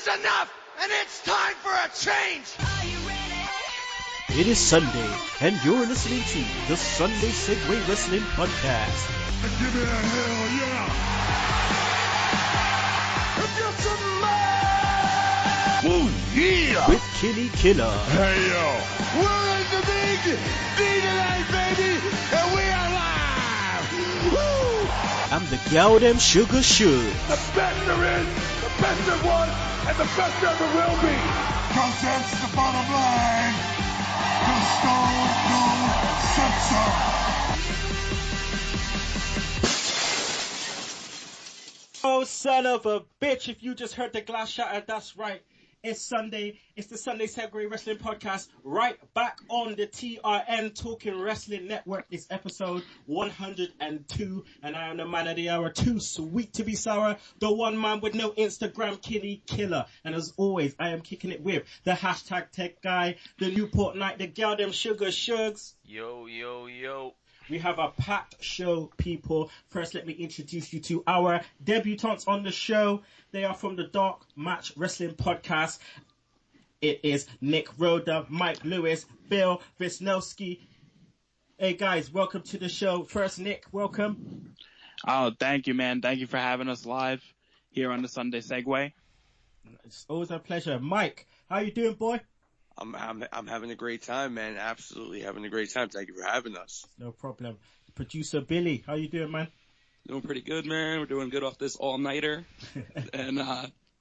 is enough, and it's time for a change. It is Sunday, and you're listening to the Sunday Segue Wrestling Podcast. Give me a hell yeah! If you're some man! Woo, yeah! With Kinny Killa. Hey yo! We're in the big D tonight, baby! And we are live! Woo! I'm the gal them sugar should. The best there is, the best there was, and the best there ever will be! Cause that's the bottom line! The Stone Cold Sensor! Oh, son of a bitch, if you just heard the glass shatter, that's right. It's Sunday. It's the Sunday Segue Wrestling Podcast, right back on the TRN Talking Wrestling Network. It's episode 102, and I am the man of the hour, too sweet to be sour, the one man with no Instagram, Kinny Killa. And as always, I am kicking it with the hashtag tech guy, the Newport Knight, the gal them sugar shugs. Yo, yo, yo. We have a packed show, people. First, let me introduce you to our debutantes on the show. They are from the Dark Match Wrestling Podcast. It is Nick Roda, Mike Lewis, Bill Wisnowski. Hey, guys, welcome to the show. First, Nick, welcome. Oh, thank you, man. Thank you for having us live here on the Sunday Segue. It's always a pleasure. Mike, how you doing, boy? I'm having a great time, man. Absolutely having a great time. Thank you for having us. No problem. Producer Billy, how you doing, man? Doing pretty good, man. We're doing good off this all-nighter. And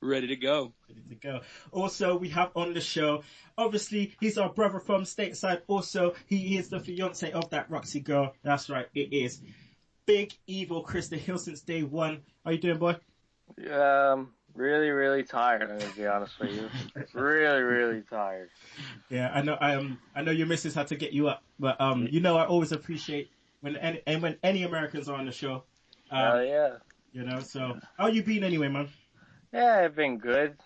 ready to go. Ready to go. Also, we have on the show, obviously, he's our brother from stateside. Also, he is the fiance of that Roxy girl. That's right, it is Big Evil Chris, the Hill since day one. How you doing, boy? Really, really tired, I'm gonna be honest with you. Really, really tired. Yeah, I know your missus had to get you up, but you know I always appreciate when any Americans are on the show. Yeah. You know, so how you been anyway, man? Yeah, I've been good.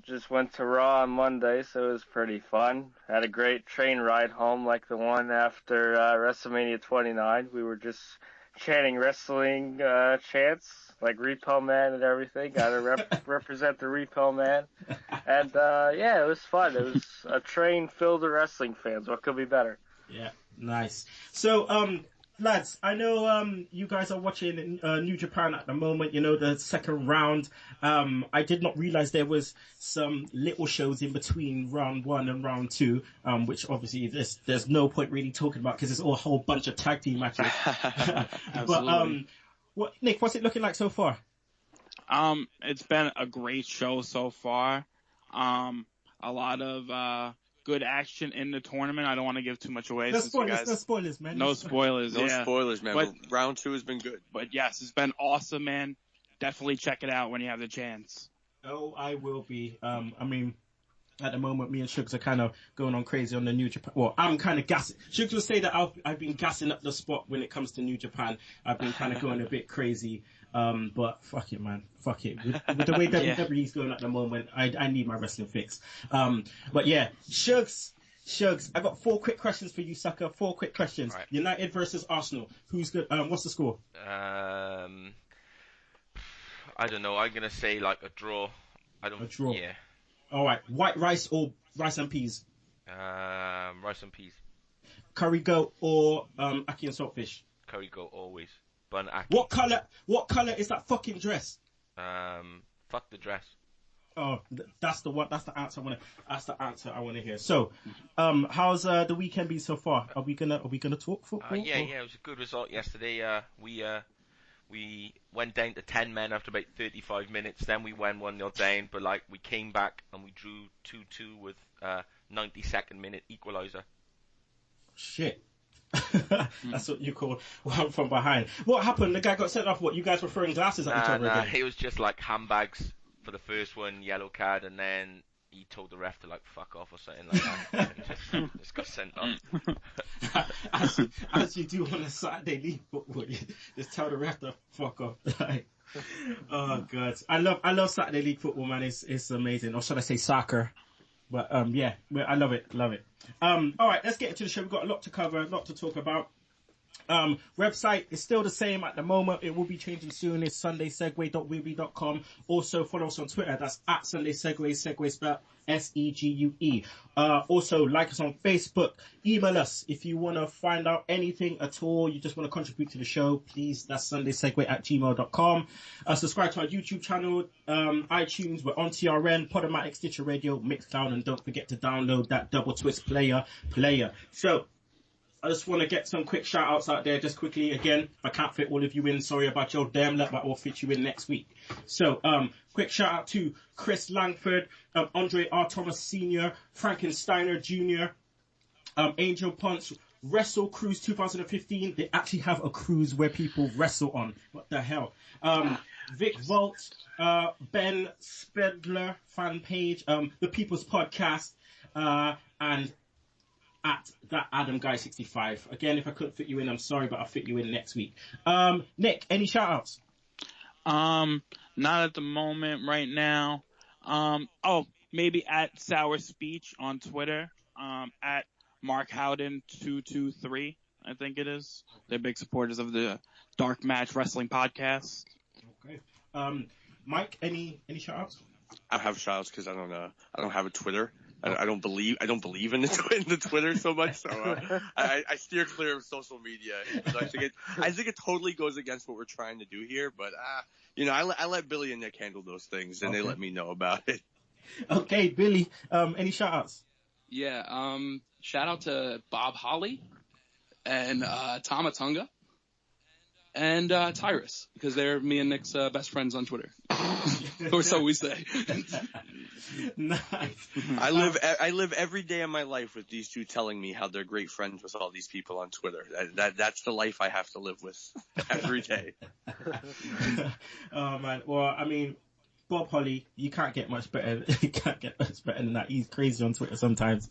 Just went to Raw on Monday, so it was pretty fun. Had a great train ride home, like the one after WrestleMania 29. We were just chanting wrestling chants, like Repo Man and everything. Gotta represent the Repo Man. And yeah, it was fun. It was a train filled with wrestling fans. What could be better? Yeah, nice. So, lads, I know you guys are watching New Japan at the moment, you know, the second round. I did not realize there was some little shows in between round one and round two, which obviously there's no point really talking about because it's all a whole bunch of tag team matches. But Nick, what's it looking like so far? It's been a great show so far. A lot of good action in the tournament. I don't want to give too much away. No spoilers, man. No spoilers, No yeah. spoilers, man. But round two has been good. But yes, it's been awesome, man. Definitely check it out when you have the chance. Oh, I will be. I mean, at the moment, me and Shugs are kind of going on crazy on the New Japan. Well, I'm kind of gassing. Shugs will say that I've been gassing up the spot when it comes to New Japan. I've been kind of going a bit crazy. But fuck it, man. Fuck it. With the way WWE's going at the moment, I need my wrestling fix. But yeah, Shugs, I got 4 quick questions for you, sucker. 4 quick questions. Right. United versus Arsenal. Who's good? What's the score? I don't know. I'm gonna say like a draw. A draw. Yeah. All right. White rice or rice and peas? Rice and peas. Curry goat or ackee and saltfish? Curry goat always. Bun ackee. What color is that fucking dress? Fuck the dress. Oh, that's the one. That's the answer I want to hear. So, how's the weekend been so far? Are we gonna talk football? Yeah, it was a good result yesterday. We went down to 10 men after about 35 minutes. Then we went 1-0 down, but like we came back and we drew 2-2 with 92nd minute equalizer. Shit. That's what you call one from behind. What happened? The guy got sent off. What? You guys were throwing glasses at each other again? It was just like handbags for the first one, yellow card, and then he told the ref to like fuck off or something like that, and just got sent off. as you do on a Saturday league football, you just tell the ref to fuck off. Oh god, I love Saturday league football, man. It's amazing. Or should I say soccer? But yeah, I love it. All right, let's get into the show. We've got a lot to cover, a lot to talk about. Website is still the same at the moment. It will be changing soon. It's sundaysegue.weebly.com. Also follow us on Twitter. That's at SundaySegue. Segue spelled SEGUE. Also like us on Facebook. Email us if you want to find out anything at all. You just want to contribute to the show. Please, that's SundaySegue@gmail.com. Subscribe to our YouTube channel, iTunes. We're on TRN, Podomatic, Stitcher Radio, Mixcloud, and don't forget to download that Double Twist player. So I just want to get some quick shout outs out there just quickly. Again, I can't fit all of you in. Sorry about your damn luck, but I'll fit you in next week. So, quick shout out to Chris Langford, Andre R. Thomas Sr., Frankensteiner Jr., Angel Ponce, Wrestle Cruise 2015. They actually have a cruise where people wrestle on. What the hell? Vic Volt, Ben Spedler fan page, The People's Podcast, and at that Adam Guy 65. Again, if I couldn't fit you in, I'm sorry, but I'll fit you in next week. Nick, any shout outs? Not at the moment right now. Maybe at Sour Speech on Twitter, at Mark Howden 223, I think it is. They're big supporters of the Dark Match Wrestling podcast. Okay. Mike, any shout outs? I have shout outs because I don't have a Twitter. I don't believe in the Twitter so much, so I steer clear of social media. I think it totally goes against what we're trying to do here, but I let Billy and Nick handle those things, and they let me know about it. Okay, Billy, any shout outs? Yeah, shout out to Bob Holly and Tom Atunga and Tyrus, because they're me and Nick's best friends on Twitter. Or so we say. Nice. I live every day of my life with these two telling me how they're great friends with all these people on Twitter. That's the life I have to live with every day. Oh man. Well, I mean, Bob Holly, you can't get much better. You can't get much better than that. He's crazy on Twitter sometimes.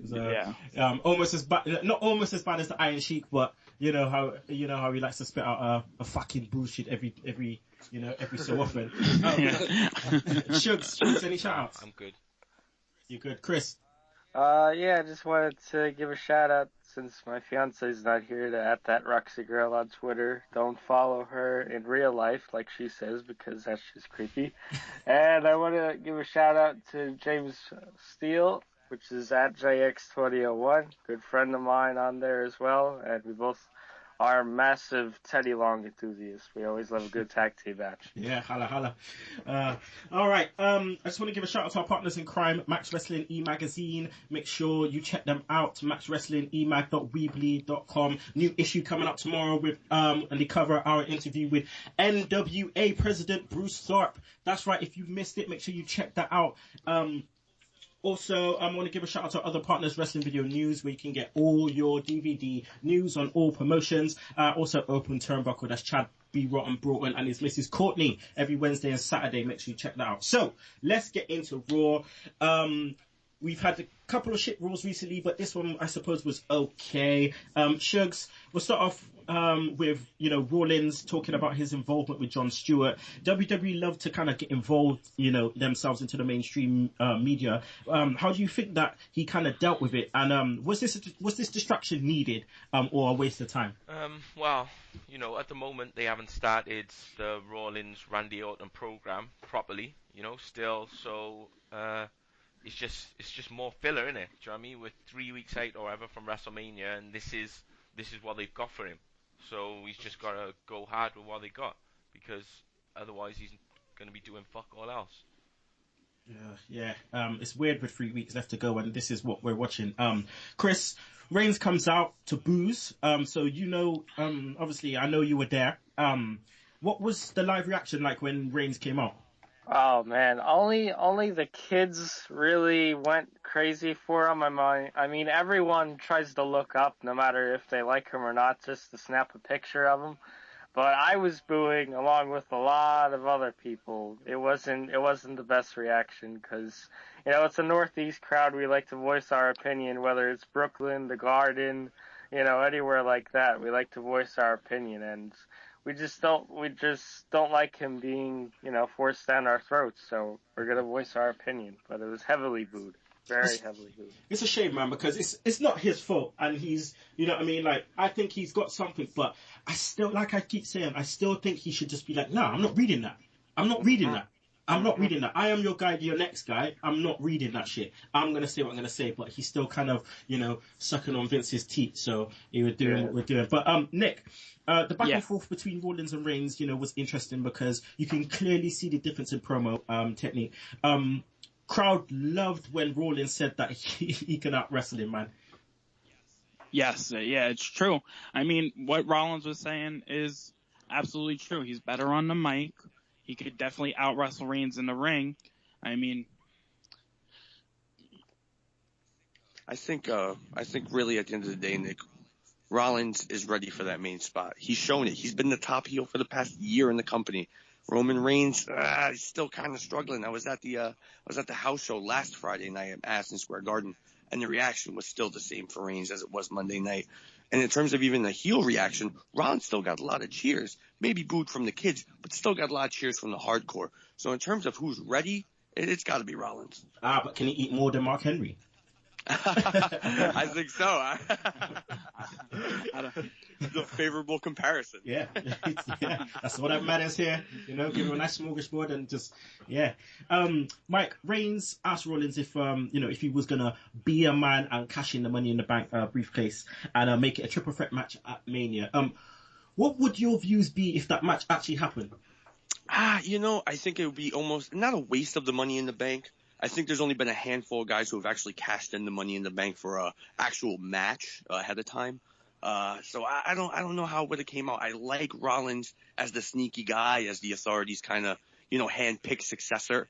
So, yeah. Almost as bad, not almost as bad as the Iron Sheik, but you know how he likes to spit out a fucking bullshit every so often. Shugs, any shout outs? I'm good. You good, Chris? Yeah, I just wanted to give a shout out, since my fiance's not here, to at that Roxy Girl on Twitter. Don't follow her in real life, like she says, because that's just creepy. And I want to give a shout out to James Steele, which is at JX2001, good friend of mine on there as well, and we both are massive Teddy Long enthusiasts. We always love a good tag team match. Yeah, holla. All right. I just want to give a shout out to our partners in crime, Max Wrestling E-Magazine. Make sure you check them out. maxwrestlingemag.weebly.com. New issue coming up tomorrow with and they cover our interview with NWA President Bruce Tharpe. That's right. If you missed it, make sure you check that out. Also, I want to give a shout out to other partners, Wrestling Video News, where you can get all your DVD news on all promotions. Also, Open Turnbuckle, that's Chad B. Rotten Broughton and his Mrs. Courtney every Wednesday and Saturday. Make sure you check that out. So, let's get into Raw. We've had a couple of shit Raws recently, but this one, I suppose, was okay. Shugs, we'll start off with, Rollins talking about his involvement with Jon Stewart. WWE love to kind of get involved, themselves into the mainstream media. How do you think that he kind of dealt with it? And was this distraction needed or a waste of time? Well, at the moment they haven't started the Rollins Randy Orton program properly, still. So it's just more filler, innit? Do you know what I mean? We're 3 weeks out or whatever from WrestleMania, and this is what they've got for him. So he's just got to go hard with what they got, because otherwise he's going to be doing fuck all else. Yeah. It's weird with 3 weeks left to go, and this is what we're watching. Chris, Reigns comes out to booze. So obviously I know you were there. What was the live reaction like when Reigns came out? Oh man, only the kids really went crazy for him. I mean, everyone tries to look up, no matter if they like him or not, just to snap a picture of him. But I was booing along with a lot of other people. It wasn't the best reaction, because it's a Northeast crowd. We like to voice our opinion, whether it's Brooklyn, the Garden, anywhere like that. We like to voice our opinion, and we just don't like him being, forced down our throats, so we're going to voice our opinion. But it was heavily booed. Very heavily hooped. It's a shame, man, because it's not his fault, and he's, you know what I mean? Like, I think he's got something, but I still, like I keep saying, I still think he should just be like, no, I'm not reading that. I'm not reading that. I'm not reading that. I am your guy, your next guy. I'm not reading that shit. I'm going to say what I'm going to say, but he's still kind of, you know, sucking on Vince's teeth, so he was doing what we're doing. But, Nick, the back and forth between Rollins and Reigns, you know, was interesting because you can clearly see the difference in promo technique. Crowd loved when Rollins said that he can out-wrestle him, man. Yes, yeah, it's true. I mean, what Rollins was saying is absolutely true. He's better on the mic. He could definitely out-wrestle Reigns in the ring. I mean, I think really at the end of the day, Nick, Rollins is ready for that main spot. He's shown it. He's been the top heel for the past year in the company. Roman Reigns, he's still kind of struggling. I was at the house show last Friday night at Madison Square Garden, and the reaction was still the same for Reigns as it was Monday night. And in terms of even the heel reaction, Rollins still got a lot of cheers, maybe booed from the kids, but still got a lot of cheers from the hardcore. So in terms of who's ready, it's got to be Rollins. But can he eat more than Mark Henry? I think so. It's a favorable comparison. Yeah. That's what that matters here. You know, give him a nice smorgasbord and just, yeah. Mike, Reigns asked Rollins if, you know, if he was going to be a man and cash in the Money in the Bank briefcase and make it a triple threat match at Mania. What would your views be if that match actually happened? You know, I think it would be almost not a waste of the Money in the Bank. I think there's only been a handful of guys who have actually cashed in the Money in the Bank for a actual match ahead of time. So I don't know how it would have came out. I like Rollins as the sneaky guy, as the Authority's kind of, you know, hand-picked successor.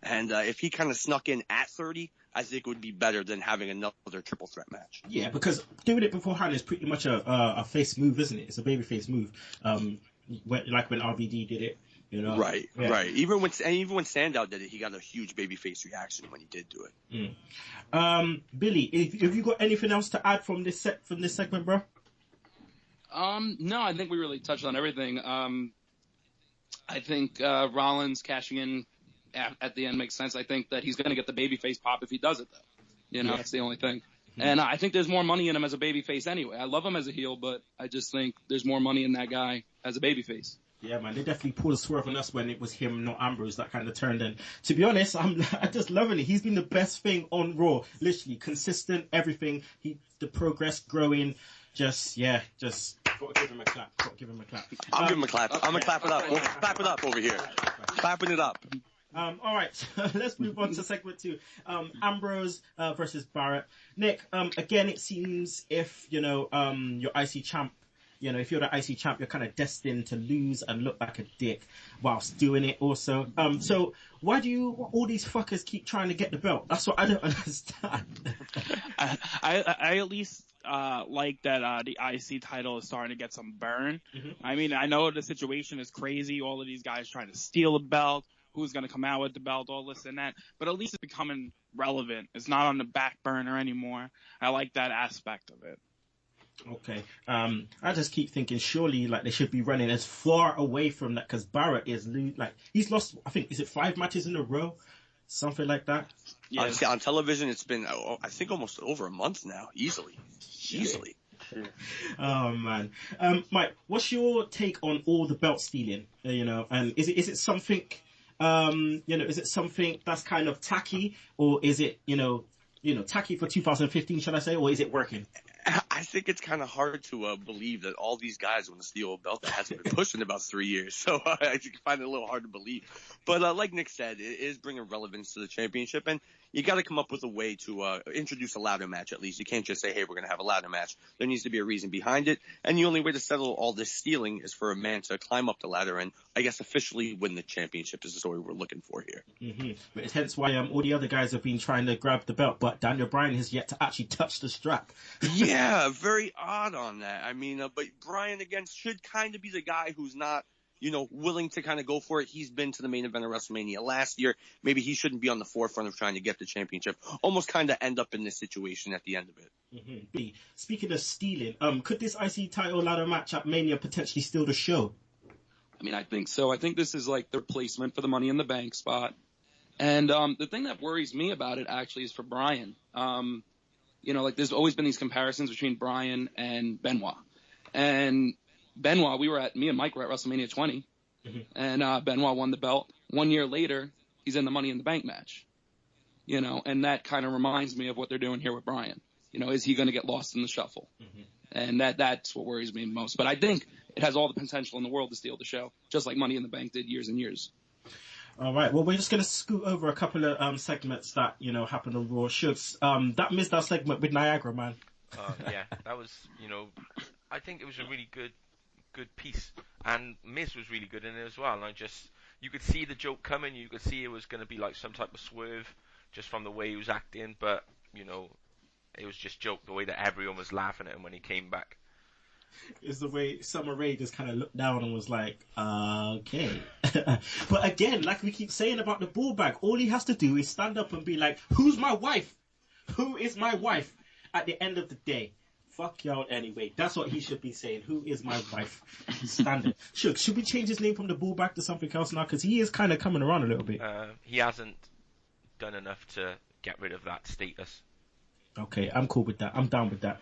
And if he kind of snuck in at 30, I think it would be better than having another triple threat match. Yeah, because doing it beforehand is pretty much a face move, isn't it? It's a baby face move. Like when RVD did it. You know? Right. Even when Sandow did it, he got a huge babyface reaction when he did do it. Billy, have you got anything else to add from this segment, bro? No, I think we really touched on everything. I think Rollins cashing in at the end makes sense. I think that he's going to get the babyface pop if he does it, though. You know, that's the only thing. Mm-hmm. And I think there's more money in him as a babyface anyway. I love him as a heel, but I just think there's more money in that guy as a babyface. Yeah, man, they definitely pulled a swerve on us when it was him, not Ambrose, that kind of turned. And to be honest, I'm just loving it. He's been the best thing on Raw, literally consistent, everything. The progress growing, just gotta give him a clap. I'll give him a clap. I'm gonna clap it up. We'll clap it up over here. Clapping it up. All right, so let's move on to segment 2. Ambrose versus Barrett. Nick, again, it seems if you know your IC champ. You know, if you're the IC champ, you're kind of destined to lose and look like a dick whilst doing it also. So why do all these fuckers keep trying to get the belt? That's what I don't understand. I at least like that the IC title is starting to get some burn. Mm-hmm. I mean, I know the situation is crazy. All of these guys trying to steal a belt. Who's going to come out with the belt, all this and that. But at least it's becoming relevant. It's not on the back burner anymore. I like that aspect of it. Okay. I just keep thinking surely like they should be running as far away from that because Barrett is he's lost, I think, is it 5 matches in a row? Something like that. Yeah. On television, it's been, I think, almost over a month now. Easily. Oh, man. Mike, what's your take on all the belt stealing? You know, and is it something, is it something that's kind of tacky or is it, tacky for 2015, should I say, or is it working? I think it's kind of hard to believe that all these guys want to steal a belt that hasn't been pushed in about 3 years. So I find it a little hard to believe. But like Nick said, it is bringing relevance to the championship. And you got to come up with a way to introduce a ladder match at least. You can't just say, hey, we're going to have a ladder match. There needs to be a reason behind it. And the only way to settle all this stealing is for a man to climb up the ladder and, I guess, officially win the championship is the story we're looking for here. Mm-hmm. But it's hence why all the other guys have been trying to grab the belt, but Daniel Bryan has yet to actually touch the strap. Yeah, very odd on that. I mean, but Bryan, again, should kind of be the guy who's not, willing to kind of go for it. He's been to the main event of WrestleMania last year. Maybe he shouldn't be on the forefront of trying to get the championship. Almost kind of end up in this situation at the end of it. Mm-hmm. Speaking of stealing, could this IC title ladder match at Mania potentially steal the show? I mean, I think so. I think this is like their placement for the Money in the Bank spot. And the thing that worries me about it actually is for Bryan. Like there's always been these comparisons between Bryan and Benoit. And Benoit, me and Mike were at WrestleMania 20, and Benoit won the belt. 1 year later, he's in the Money in the Bank match. And that kind of reminds me of what they're doing here with Bryan. Is he going to get lost in the shuffle? And that's what worries me most. But I think it has all the potential in the world to steal the show, just like Money in the Bank did years and years. All right. Well, we're just going to scoot over a couple of segments that, happened on Raw. Shugs, that missed our segment with Niagara, man. Yeah, that was, I think it was a really good piece. And Miz was really good in it as well. And you could see the joke coming. You could see it was going to be like some type of swerve just from the way he was acting. But, it was just joke, the way that everyone was laughing at him when he came back. Is the way Summer Rae just kind of looked down and was like, okay. But again, like we keep saying about the ball bag, all he has to do is stand up and be like, who's my wife? Who is my wife? At the end of the day, fuck y'all anyway. That's what he should be saying. Who is my wife? Standard. Should we change his name from the ball bag to something else now? Because he is kind of coming around a little bit. He hasn't done enough to get rid of that status. Okay, I'm cool with that. I'm down with that.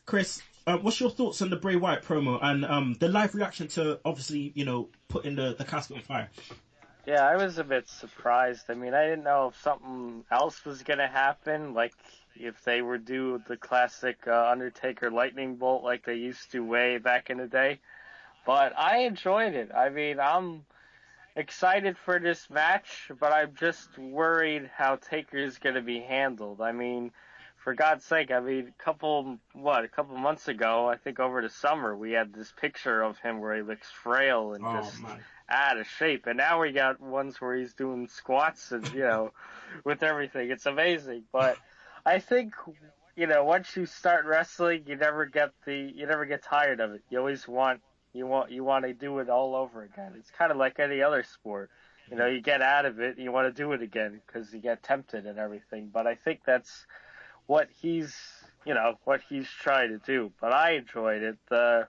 Chris, what's your thoughts on the Bray Wyatt promo and the live reaction to obviously, putting the casket on fire? Yeah, I was a bit surprised. I mean, I didn't know if something else was going to happen, like if they were do the classic Undertaker lightning bolt like they used to way back in the day. But I enjoyed it. I mean, I'm excited for this match, but I'm just worried how Taker's going to be handled. I mean, for God's sake, a couple months ago, I think over the summer, we had this picture of him where he looks frail and out of shape. And now we got ones where he's doing squats and, with everything. It's amazing. But I think, once you start wrestling, you never get tired of it. You always want to do it all over again. It's kind of like any other sport. You get out of it and you want to do it again because you get tempted and everything. But I think that's what he's trying to do. But I enjoyed it. The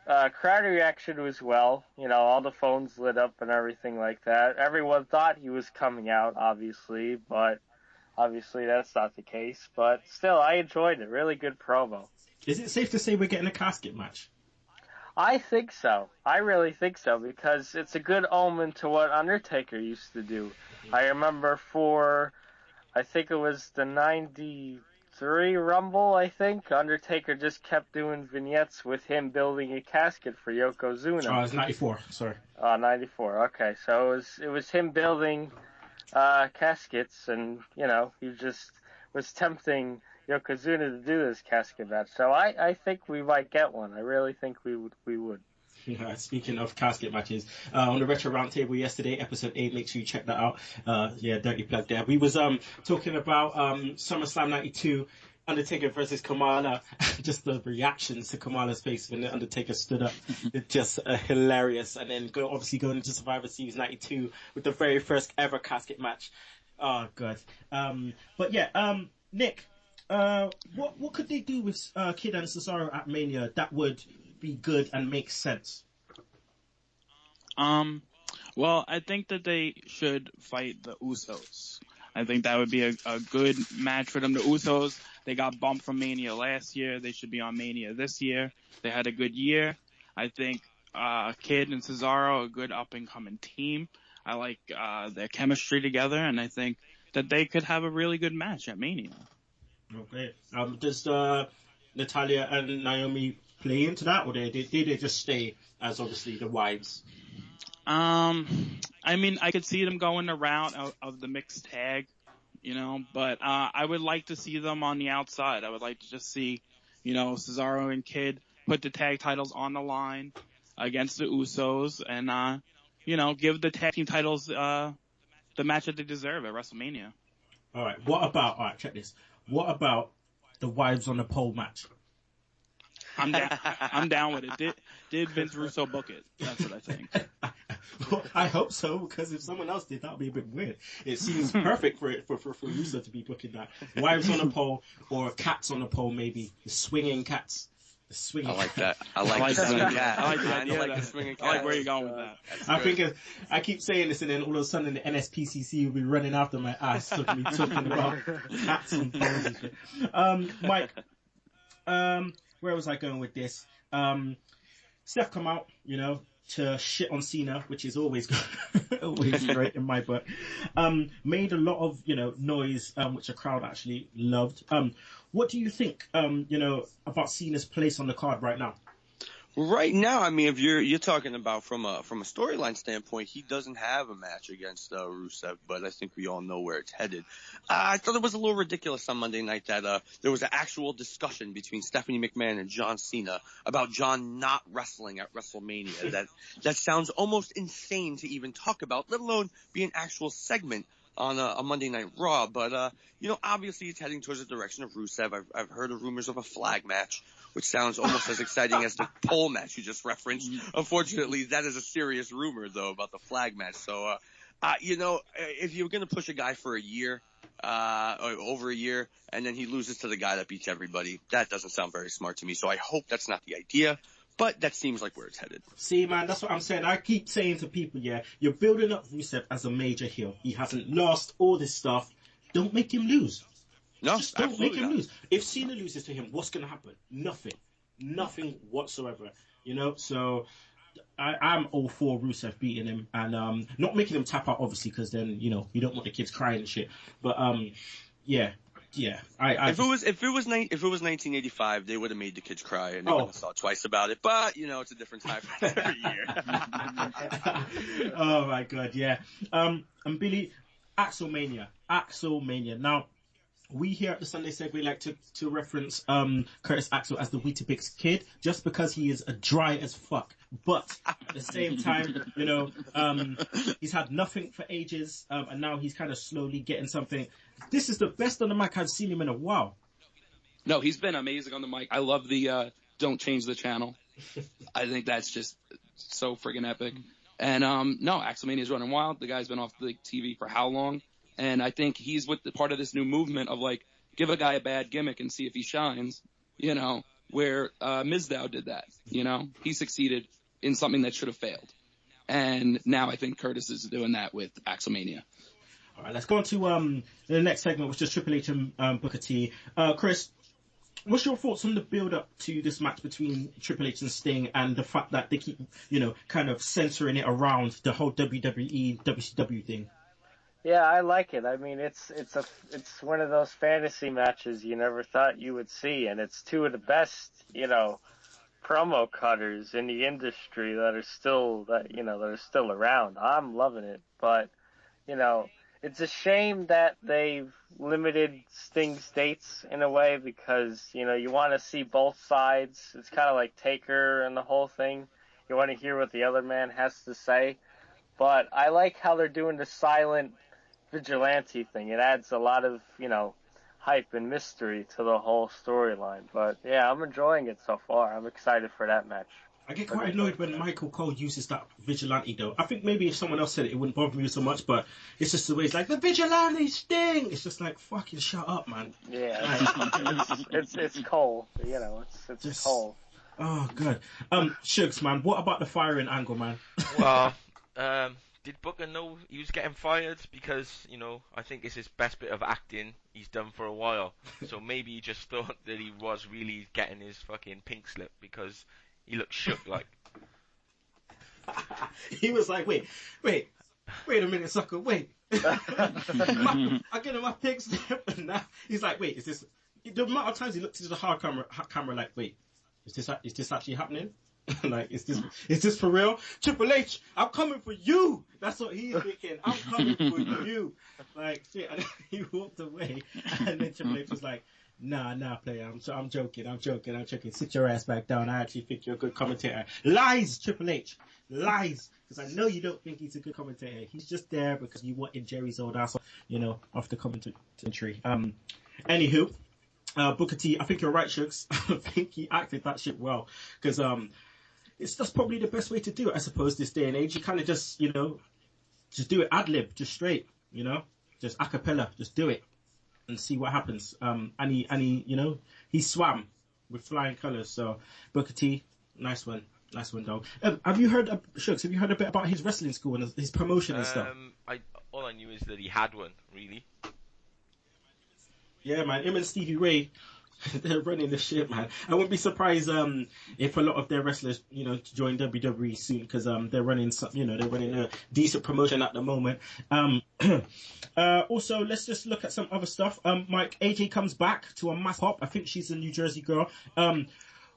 crowd reaction was well. All the phones lit up and everything like that. Everyone thought he was coming out, obviously, but obviously that's not the case. But still, I enjoyed it. Really good promo. Is it safe to say we're getting a casket match? I think so. I really think so, because it's a good omen to what Undertaker used to do. I remember I think it was the 93 Rumble, Undertaker just kept doing vignettes with him building a casket for Yokozuna. Oh, it's 94, sorry. 94, okay. So it was him building caskets, and, he just was tempting Yokozuna to do this casket match. So I think we might get one. I really think we would. Speaking of casket matches, on the Retro Roundtable yesterday, episode 8, make sure you check that out. Dirty plug there. We was talking about SummerSlam 92, Undertaker versus Kamala. Just the reactions to Kamala's face when the Undertaker stood up. It's just hilarious. And then obviously going into Survivor Series 92 with the very first ever casket match. Oh, God. Nick, what could they do with Kid and Cesaro at Mania that would be good and make sense? Well, I think that they should fight the Usos. I think that would be a good match for them. The Usos, they got bumped from Mania last year. They should be on Mania this year. They had a good year. I think Kid and Cesaro, a good up-and-coming team. I like their chemistry together, and I think that they could have a really good match at Mania. Okay. Does Natalya and Naomi play into that, or did they just stay as obviously the wives? I could see them going the route of the mixed tag, but I would like to see them on the outside. I would like to just see, Cesaro and Kid put the tag titles on the line against the Usos and, give the tag team titles the match that they deserve at WrestleMania. All right, check this. What about the wives on the pole match? I'm down with it. Did Vince Russo book it? That's what I think. Well, I hope so, because if someone else did, that would be a bit weird. It seems perfect for Russo to be booking that. Wives on a pole, or cats on a pole, maybe. The swinging cats. Swinging. I like that. I like the swinging cat. I like the I idea like of the that. swinging cat. I like where you're going with that. I think I keep saying this, and then all of a sudden the NSPCC will be running after my ass, talking about cats and balls and shit. Mike, where was I going with this? Steph come out, to shit on Cena, which is always always great in my book. Made a lot of noise, which the crowd actually loved. What do you think, about Cena's place on the card right now? Right now, I mean, if you're talking about from a storyline standpoint, he doesn't have a match against Rusev, but I think we all know where it's headed. I thought it was a little ridiculous on Monday night that there was an actual discussion between Stephanie McMahon and John Cena about John not wrestling at WrestleMania. That sounds almost insane to even talk about, let alone be an actual segment on a Monday Night Raw. But obviously it's heading towards the direction of Rusev. I've heard of rumors of a flag match, which sounds almost as exciting as the pole match you just referenced. Unfortunately, that is a serious rumor, though, about the flag match. So, if you're going to push a guy for a year, or over a year, and then he loses to the guy that beats everybody, that doesn't sound very smart to me. So I hope that's not the idea, but that seems like where it's headed. See, man, that's what I'm saying. I keep saying to people, you're building up Rusev as a major heel. He hasn't lost all this stuff. Don't make him lose. No, just don't make him lose. If Cena loses to him, what's going to happen? Nothing whatsoever. So I'm all for Rusev beating him and not making him tap out, obviously, because then you don't want the kids crying and shit. But yeah. If it was 1985, they would have made the kids cry and they wouldn't have thought twice about it. But it's a different time every year. Oh my god, yeah. And Billy, Axelmania. Now, we here at the Sunday Segue like to reference Curtis Axel as the Weetabix kid, just because he is a dry as fuck. But at the same time, he's had nothing for ages, and now he's kind of slowly getting something. This is the best on the mic I've seen him in a while. No, he's been amazing on the mic. I love the don't change the channel. I think that's just so friggin' epic. And no, Axelmania's running wild. The guy's been off the TV for how long? And I think he's with the part of this new movement of give a guy a bad gimmick and see if he shines, where Mizdow did that, he succeeded in something that should have failed. And now I think Curtis is doing that with Axelmania. All right, let's go on to the next segment, which is Triple H and Booker T. Chris, what's your thoughts on the build-up to this match between Triple H and Sting and the fact that they keep, kind of censoring it around the whole WWE, WCW thing? Yeah, I like it. I mean, it's one of those fantasy matches you never thought you would see, and it's two of the best, promo cutters in the industry that are still around. I'm loving it, but it's a shame that they've limited Sting's dates in a way because you want to see both sides. It's kind of like Taker and the whole thing. You want to hear what the other man has to say, but I like how they're doing the silent vigilante thing. It adds a lot of, hype and mystery to the whole storyline. But yeah, I'm enjoying it so far. I'm excited for that match. I get quite annoyed when Michael Cole uses that vigilante though. I think maybe if someone else said it wouldn't bother me so much, but it's just the way it's like, the vigilante Sting! It's just like, fucking shut up, man. Yeah, it's Cole, it's just Cole. Oh, good. Shugs, man, what about the firing angle, man? Well, did Booker know he was getting fired? Because, I think it's his best bit of acting he's done for a while. So maybe he just thought that he was really getting his fucking pink slip because he looked shook like. He was like, wait a minute, sucker, wait. I get him my pink slip, and now he's like, wait, is this... The amount of times he looked into the hard camera like, wait, is this actually happening? Like, is this for real? Triple H, I'm coming for you. That's what he's thinking. I'm coming for you. Like, shit. And he walked away, and then Triple H was like, nah, player. I'm joking. Sit your ass back down. I actually think you're a good commentator. Lies, Triple H. Lies. Because I know you don't think he's a good commentator. He's just there because you wanted Jerry's old ass, off the commentary. Anywho, Booker T, I think you're right, Shugs. I think he acted that shit well. Because, that's probably the best way to do it, I suppose, this day and age. You kind of just, just do it ad-lib, just straight, just a cappella, just do it and see what happens. And he swam. with flying colours. So Booker T, nice one, dog. Have you heard, Shucks? Have you heard a bit about his wrestling school and his promotion and stuff? All I knew is that he had one, really. Yeah, man. Him and Stevie Ray, they're running the shit, man. I wouldn't be surprised if a lot of their wrestlers, join WWE soon, because they're running a decent promotion at the moment. Also, let's just look at some other stuff. Mike, AJ comes back to a mass pop. I think she's a New Jersey girl.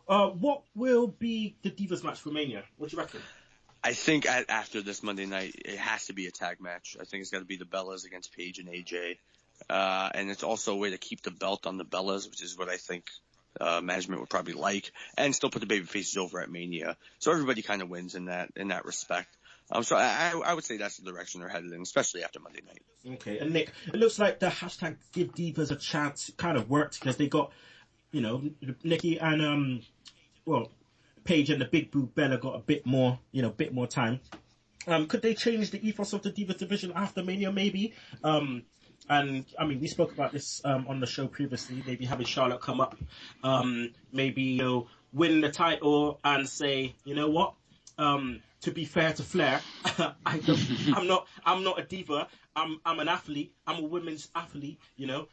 What will be the Divas match for Mania? What do you reckon? I think after this Monday night, it has to be a tag match. I think it's got to be the Bellas against Paige and AJ. And it's also a way to keep the belt on the Bellas, which is what I think management would probably like, and still put the baby faces over at Mania. So everybody kind of wins in that respect. So I would say that's the direction they're headed in, especially after Monday night. Okay, and Nick, it looks like the hashtag Give Divas a Chance kind of worked, because they got, Nikki and Paige and the Big Boo Bella got a bit more time. Could they change the ethos of the Divas division after Mania, maybe? And I mean, we spoke about this on the show previously. Maybe having Charlotte come up, maybe win the title and say, you know what? To be fair to Flair, I'm not a diva. I'm an athlete. I'm a women's athlete.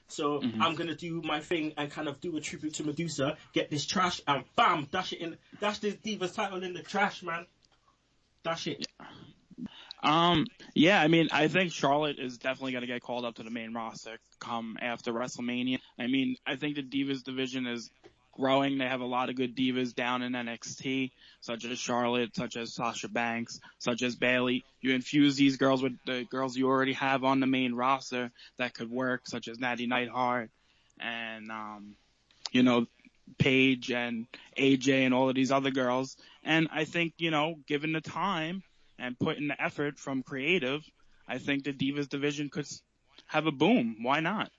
So I'm gonna do my thing and kind of do a tribute to Medusa. Get this trash and bam, dash this Divas title in the trash, man. Dash it. Yeah, I mean, I think Charlotte is definitely going to get called up to the main roster come after WrestleMania. I mean, I think the Divas division is growing. They have a lot of good Divas down in NXT, such as Charlotte, such as Sasha Banks, such as Bayley. You infuse these girls with the girls you already have on the main roster that could work, such as Natty Neidhart and, Paige and AJ and all of these other girls. And I think, given the time and putting the effort from creative, I think the Divas division could have a boom. Why not?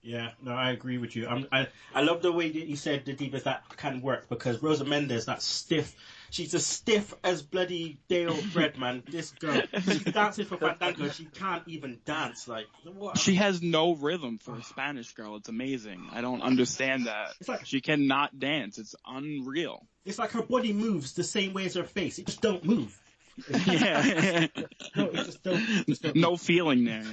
Yeah, no, I agree with you. I love the way that you said the Divas that can work, because Rosa Mendes, that stiff, she's as stiff as bloody Dale bread, man. This girl, she's dancing for Fandango. She can't even dance. Like, what? She has no rhythm for a Spanish girl. It's amazing. I don't understand that. It's like, she cannot dance. It's unreal. It's like her body moves the same way as her face. It just don't move. Yeah. No, it just don't no feeling there.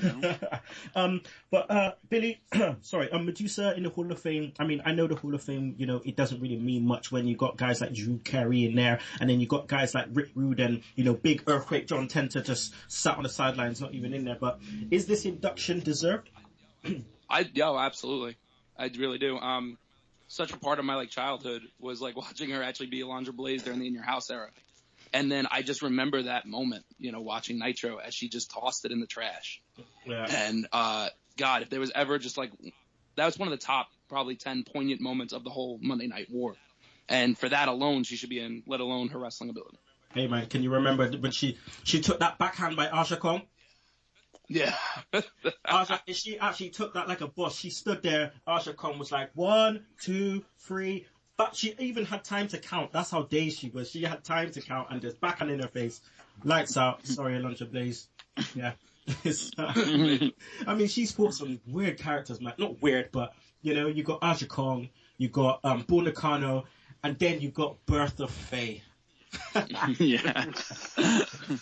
But Billy, sorry, Medusa in the Hall of Fame. I mean, I know the Hall of Fame, it doesn't really mean much when you got guys like Drew Carey in there, and then you got guys like Rick Rude and Big Earthquake John Tenter just sat on the sidelines, not even in there. But is this induction deserved? Absolutely, I really do. Such a part of my childhood was watching her actually be Alundra Blaze during the In Your House era. And then I just remember that moment, watching Nitro as she just tossed it in the trash. Yeah. And, God, if there was ever just that was one of the top probably 10 poignant moments of the whole Monday Night War. And for that alone, she should be in, let alone her wrestling ability. Hey, man, can you remember when she took that backhand by Aja Kong? Yeah. She actually took that like a boss. She stood there. Aja Kong was like, 1, 2, 3. But she even had time to count. That's how dazed she was. She had time to count and just backhand in her face. Lights out. Sorry, Alundra Blaze. Yeah. I mean, she's fought some weird characters, man. Not weird, but, you got Aja Kong, you got Bull Nakano, and then you got Bertha Faye. Yeah.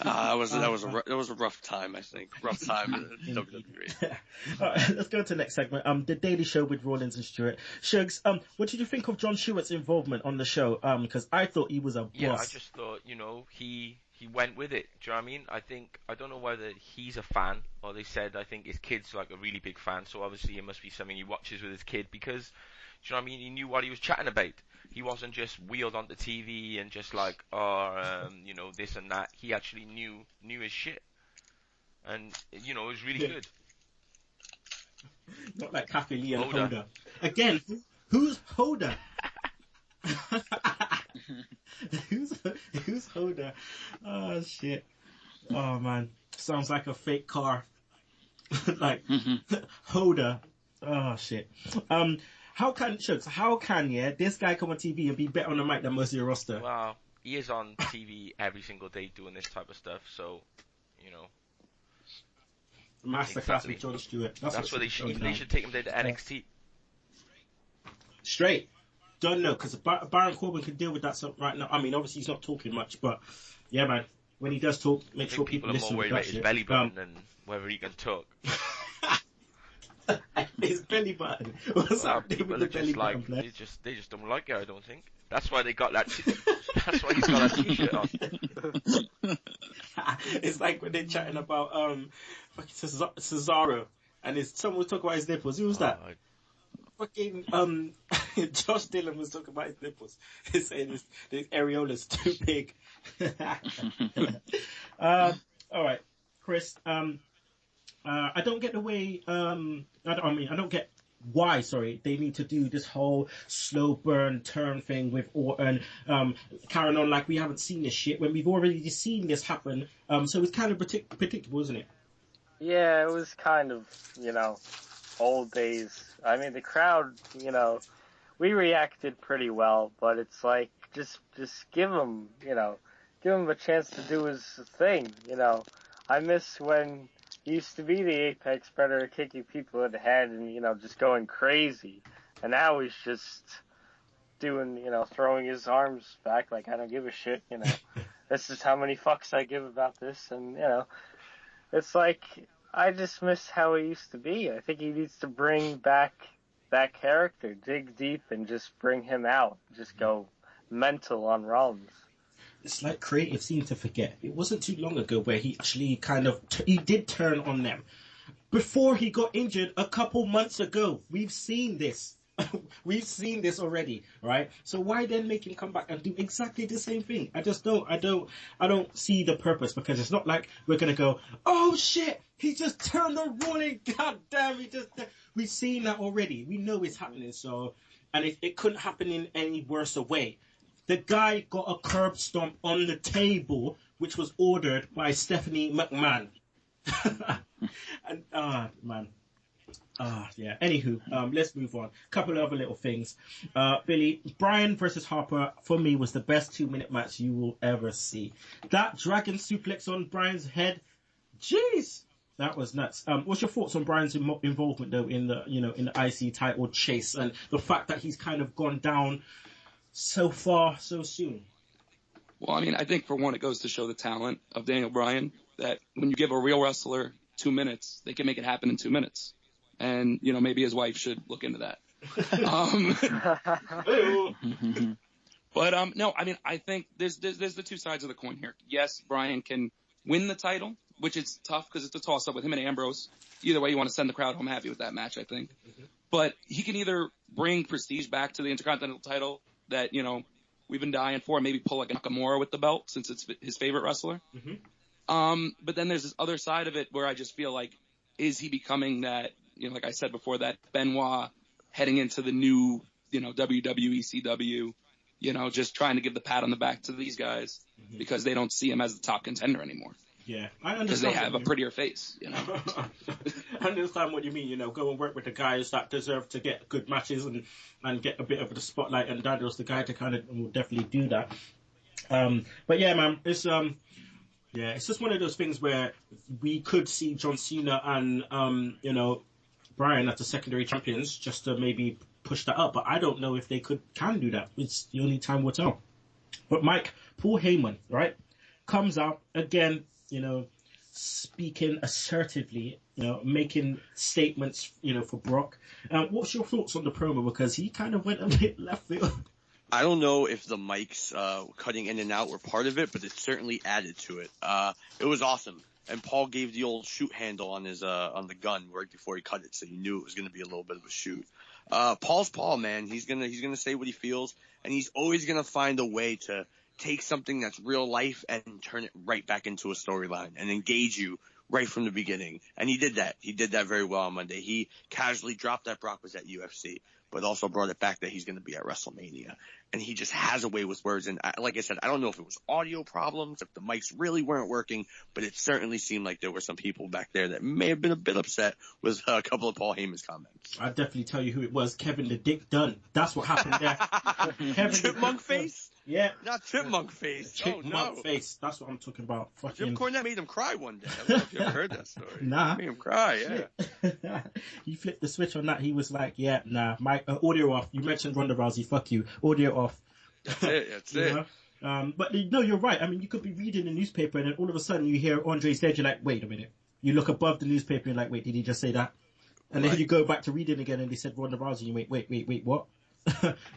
That was a rough time, I think. Rough time in WWE. All right, let's go to the next segment. The Daily Show with Rollins and Stewart. Shugs, what did you think of Jon Stewart's involvement on the show? Because I thought he was a boss. Yeah, I just thought, he went with it. Do you know what I mean? I don't know whether he's a fan, or they said I think his kid's a really big fan, so obviously it must be something he watches with his kid, because, do you know what I mean? He knew what he was chatting about. He wasn't just wheeled onto TV and just this and that. He actually knew his shit. And, it was really good. Not like Kathy Lee and Hoda. Again, who's Hoda? Who's Hoda? Oh, shit. Oh, man. Sounds like a fake car. Hoda. Oh, shit. How can this guy come on TV and be better on the mic than most of your roster? Well, he is on TV every single day doing this type of stuff, so, Masterclass with Jon Stewart. That's what they should take him to NXT. Straight. don't know, because Baron Corbin can deal with that stuff right now. I mean, obviously he's not talking much, but yeah, man, when he does talk, make sure people are listen. more worried about his belly button than whether he can talk. His belly button. What's happening with the belly button? They just don't like it. I don't think. That's why they got that. That's why he's got that t-shirt on. It's like when they're chatting about fucking Cesaro, and someone was talking about his nipples. Who was that? Fucking Josh Dillon was talking about his nipples. He's saying his areola's too big. All right, Chris. I don't get the way. I don't get why. Sorry, they need to do this whole slow burn turn thing with Orton, carrying on like we haven't seen this shit when we've already seen this happen. So it's kind of predictable, isn't it? Yeah, it was kind of, old days. I mean, the crowd, we reacted pretty well, but it's like just give him a chance to do his thing. I miss when he used to be the apex predator, kicking people in the head and, just going crazy. And now he's just doing, throwing his arms back like, I don't give a shit, This is how many fucks I give about this. And, it's like, I just miss how he used to be. I think he needs to bring back that character, dig deep and just bring him out. Just go mental on Rollins. It's like creative seem to forget. It wasn't too long ago where he actually kind of he did turn on them. Before he got injured a couple months ago, we've seen this. We've seen this already, right? So why then make him come back and do exactly the same thing? I don't see the purpose, because it's not like we're gonna go, oh shit, he just turned on Rollins, god damn, we've seen that already. We know it's happening, so, and it couldn't happen in any worse a way. The guy got a curb stomp on the table, which was ordered by Stephanie McMahon. And, man. Yeah. Anywho, let's move on. Couple of other little things. Billy, Bryan versus Harper, for me, was the best 2-minute match you will ever see. That dragon suplex on Bryan's head, jeez, that was nuts. What's your thoughts on Bryan's involvement, though, in the IC title chase, and the fact that he's kind of gone down so far, so soon? Well, I mean, I think for one, it goes to show the talent of Daniel Bryan, that when you give a real wrestler 2 minutes, they can make it happen in 2 minutes. And, maybe his wife should look into that. But, no, I mean, I think there's the two sides of the coin here. Yes, Bryan can win the title, which is tough because it's a toss-up with him and Ambrose. Either way, you want to send the crowd home happy with that match, I think. But he can either bring prestige back to the Intercontinental title that, we've been dying for, maybe pull like a Nakamura with the belt since it's his favorite wrestler. But then there's this other side of it where I just feel like, is he becoming that, like I said before, that Benoit heading into the new, WWE, CW, just trying to give the pat on the back to these guys because they don't see him as the top contender anymore. Yeah, I understand. Because they have a prettier face, I understand what you mean, go and work with the guys that deserve to get good matches and get a bit of the spotlight, and Daniel's the guy to kind of will definitely do that. But yeah, man, it's just one of those things where we could see John Cena and Bryan as the secondary champions just to maybe push that up, but I don't know if they can do that. It's the only time will tell. But Mike, Paul Heyman, right, comes out again, speaking assertively, making statements, for Brock. What's your thoughts on the promo? Because he kind of went a bit left field. I don't know if the mics cutting in and out were part of it, but it certainly added to it. It was awesome. And Paul gave the old shoot handle on his on the gun right before he cut it, so you knew it was going to be a little bit of a shoot. Paul's Paul, man. He's gonna say what he feels, and he's always gonna find a way to take something that's real life and turn it right back into a storyline and engage you right from the beginning. And he did that. He did that very well on Monday. He casually dropped that Brock was at UFC, but also brought it back that he's going to be at WrestleMania. And he just has a way with words. And like I said, I don't know if it was audio problems, if the mics really weren't working, but it certainly seemed like there were some people back there that may have been a bit upset with a couple of Paul Heyman's comments. I'd definitely tell you who it was. Kevin the Dick Dunn. That's what happened there. Kevin Chipmunk face? Yeah. Not chipmunk face. Chipmunk face. That's what I'm talking about. Jim Cornette made him cry one day. I don't know if you ever heard that story. Nah. Made him cry, yeah. He flipped the switch on that. He was like, yeah, nah. My audio off. You mentioned Ronda Rousey. Fuck you. Audio off. That's it. But no, you're right. I mean, you could be reading the newspaper and then all of a sudden you hear Andre's dead. You're like, wait a minute. You look above the newspaper and you're like, wait, did he just say that? And then you go back to reading again and they said Ronda Rousey. You wait, what?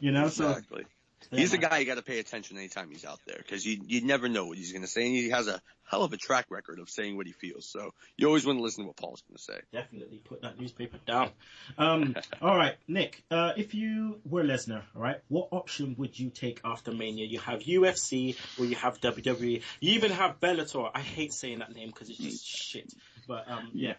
Exactly. He's the guy you got to pay attention anytime he's out there because you never know what he's going to say, and he has a hell of a track record of saying what he feels. So you always want to listen to what Paul's going to say. Definitely put that newspaper down. All right, Nick. If you were Lesnar, all right, what option would you take after Mania? You have UFC or you have WWE. You even have Bellator. I hate saying that name because it's just shit. But yeah.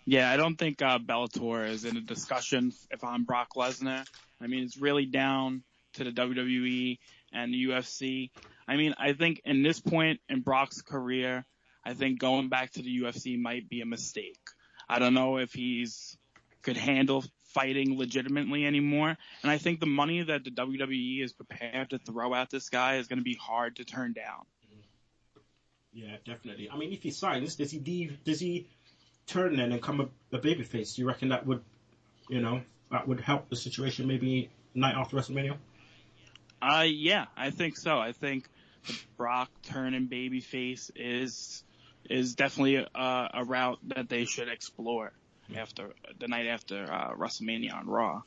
Yeah, I don't think Bellator is in a discussion if I'm Brock Lesnar. I mean, it's really down to the WWE and the UFC. I mean, I think in this point in Brock's career, I think going back to the UFC might be a mistake. I don't know if he's could handle fighting legitimately anymore. And I think the money that the WWE is prepared to throw at this guy is going to be hard to turn down. Yeah, definitely. I mean, if he signs, does he turn then and come a babyface? Do you reckon that would, that would help the situation maybe night after WrestleMania? Yeah, I think so. I think the Brock turning babyface is definitely a route that they should explore after the night after WrestleMania on Raw.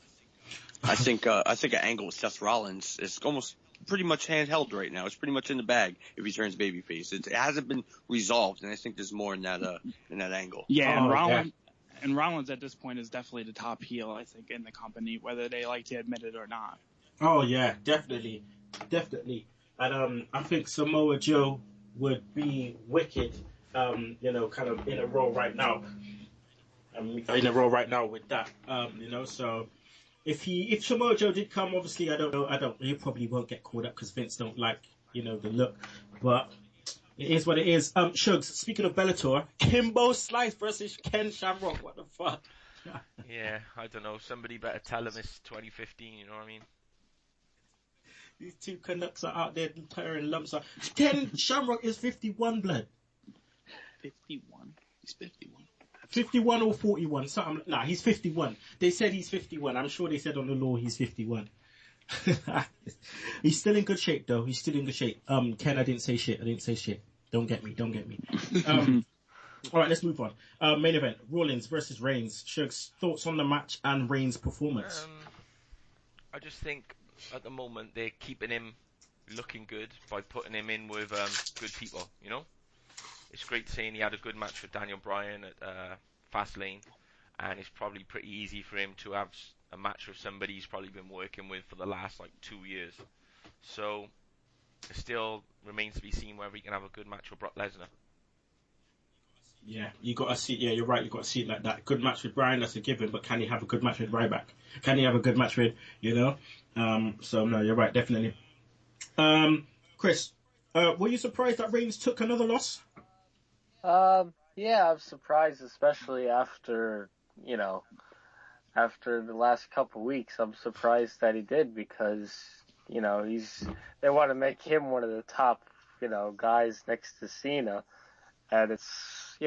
I think an angle with Seth Rollins is almost pretty much handheld right now. It's pretty much in the bag if he turns babyface. It hasn't been resolved, and I think there's more in that angle. Yeah, and Rollins at this point is definitely the top heel, I think, in the company, whether they like to admit it or not. Oh yeah, definitely. And I think Samoa Joe would be wicked, kind of in a role right now. In a role right now with that, So if Samoa Joe did come, obviously I don't. He probably won't get called up because Vince don't like the look, but it is what it is. Shugs, speaking of Bellator, Kimbo Slice versus Ken Shamrock. What the fuck? Yeah, I don't know. Somebody better tell him it's 2015. You know what I mean? These two Canucks are out there tearing lumps out. Ken Shamrock is 51, blood. 51? He's 51. 51 or 41. Something. Nah, he's 51. They said he's 51. I'm sure they said on the law he's 51. He's still in good shape, though. He's still in good shape. Ken, I didn't say shit. Don't get me. All right, let's move on. Main event, Rollins versus Reigns. Shugs, thoughts on the match and Reigns' performance? I just think at the moment they're keeping him looking good by putting him in with good people, It's great seeing he had a good match with Daniel Bryan at Fastlane, and it's probably pretty easy for him to have a match with somebody he's probably been working with for the last 2 years. So it still remains to be seen whether he can have a good match with Brock Lesnar. Yeah, you got to see. Yeah, you're right. You got to see it like that. Good match with Bryan, that's a given. But can he have a good match with Ryback? Can he have a good match with So no, you're right, definitely. Chris, were you surprised that Reigns took another loss? Yeah, I'm surprised, especially after the last couple weeks. I'm surprised that he did because they want to make him one of the top guys next to Cena, and it's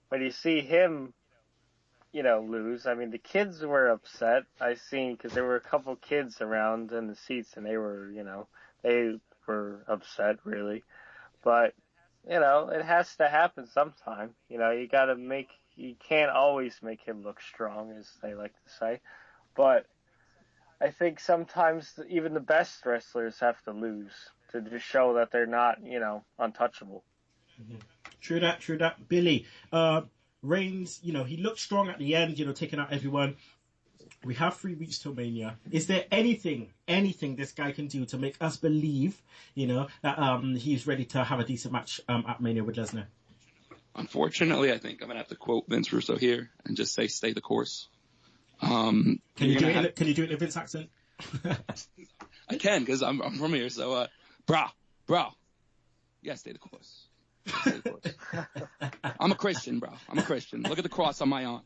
when you see him lose. I mean, the kids were upset. I seen because there were a couple kids around in the seats, and they were upset really, but. It has to happen sometime. You can't always make him look strong, as they like to say. But I think sometimes even the best wrestlers have to lose to just show that they're not, untouchable. Mm-hmm. True that. Billy, Reigns, he looked strong at the end, taking out everyone. We have 3 weeks till Mania. Is there anything this guy can do to make us believe, that he's ready to have a decent match at Mania with Lesnar? Unfortunately, I think I'm gonna have to quote Vince Russo here and just say, "Stay the course." Can you do it in a Vince accent? I can because I'm from here. So, bro, yeah, stay the course. Stay the course. I'm a Christian, bro. I'm a Christian. Look at the cross on my arm.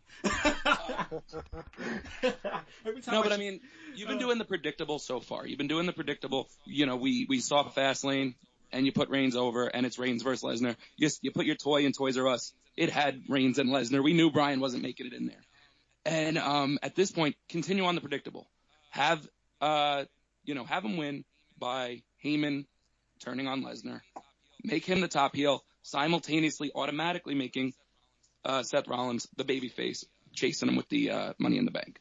No, but I mean, you've been doing the predictable so far. You've been doing the predictable. You know, we saw Fastlane, and you put Reigns over, and it's Reigns versus Lesnar. You put your toy in Toys R Us. It had Reigns and Lesnar. We knew Bryan wasn't making it in there. And at this point, continue on the predictable. Have him win by Heyman turning on Lesnar. Make him the top heel, simultaneously automatically making Seth Rollins the babyface, chasing him with the Money in the Bank.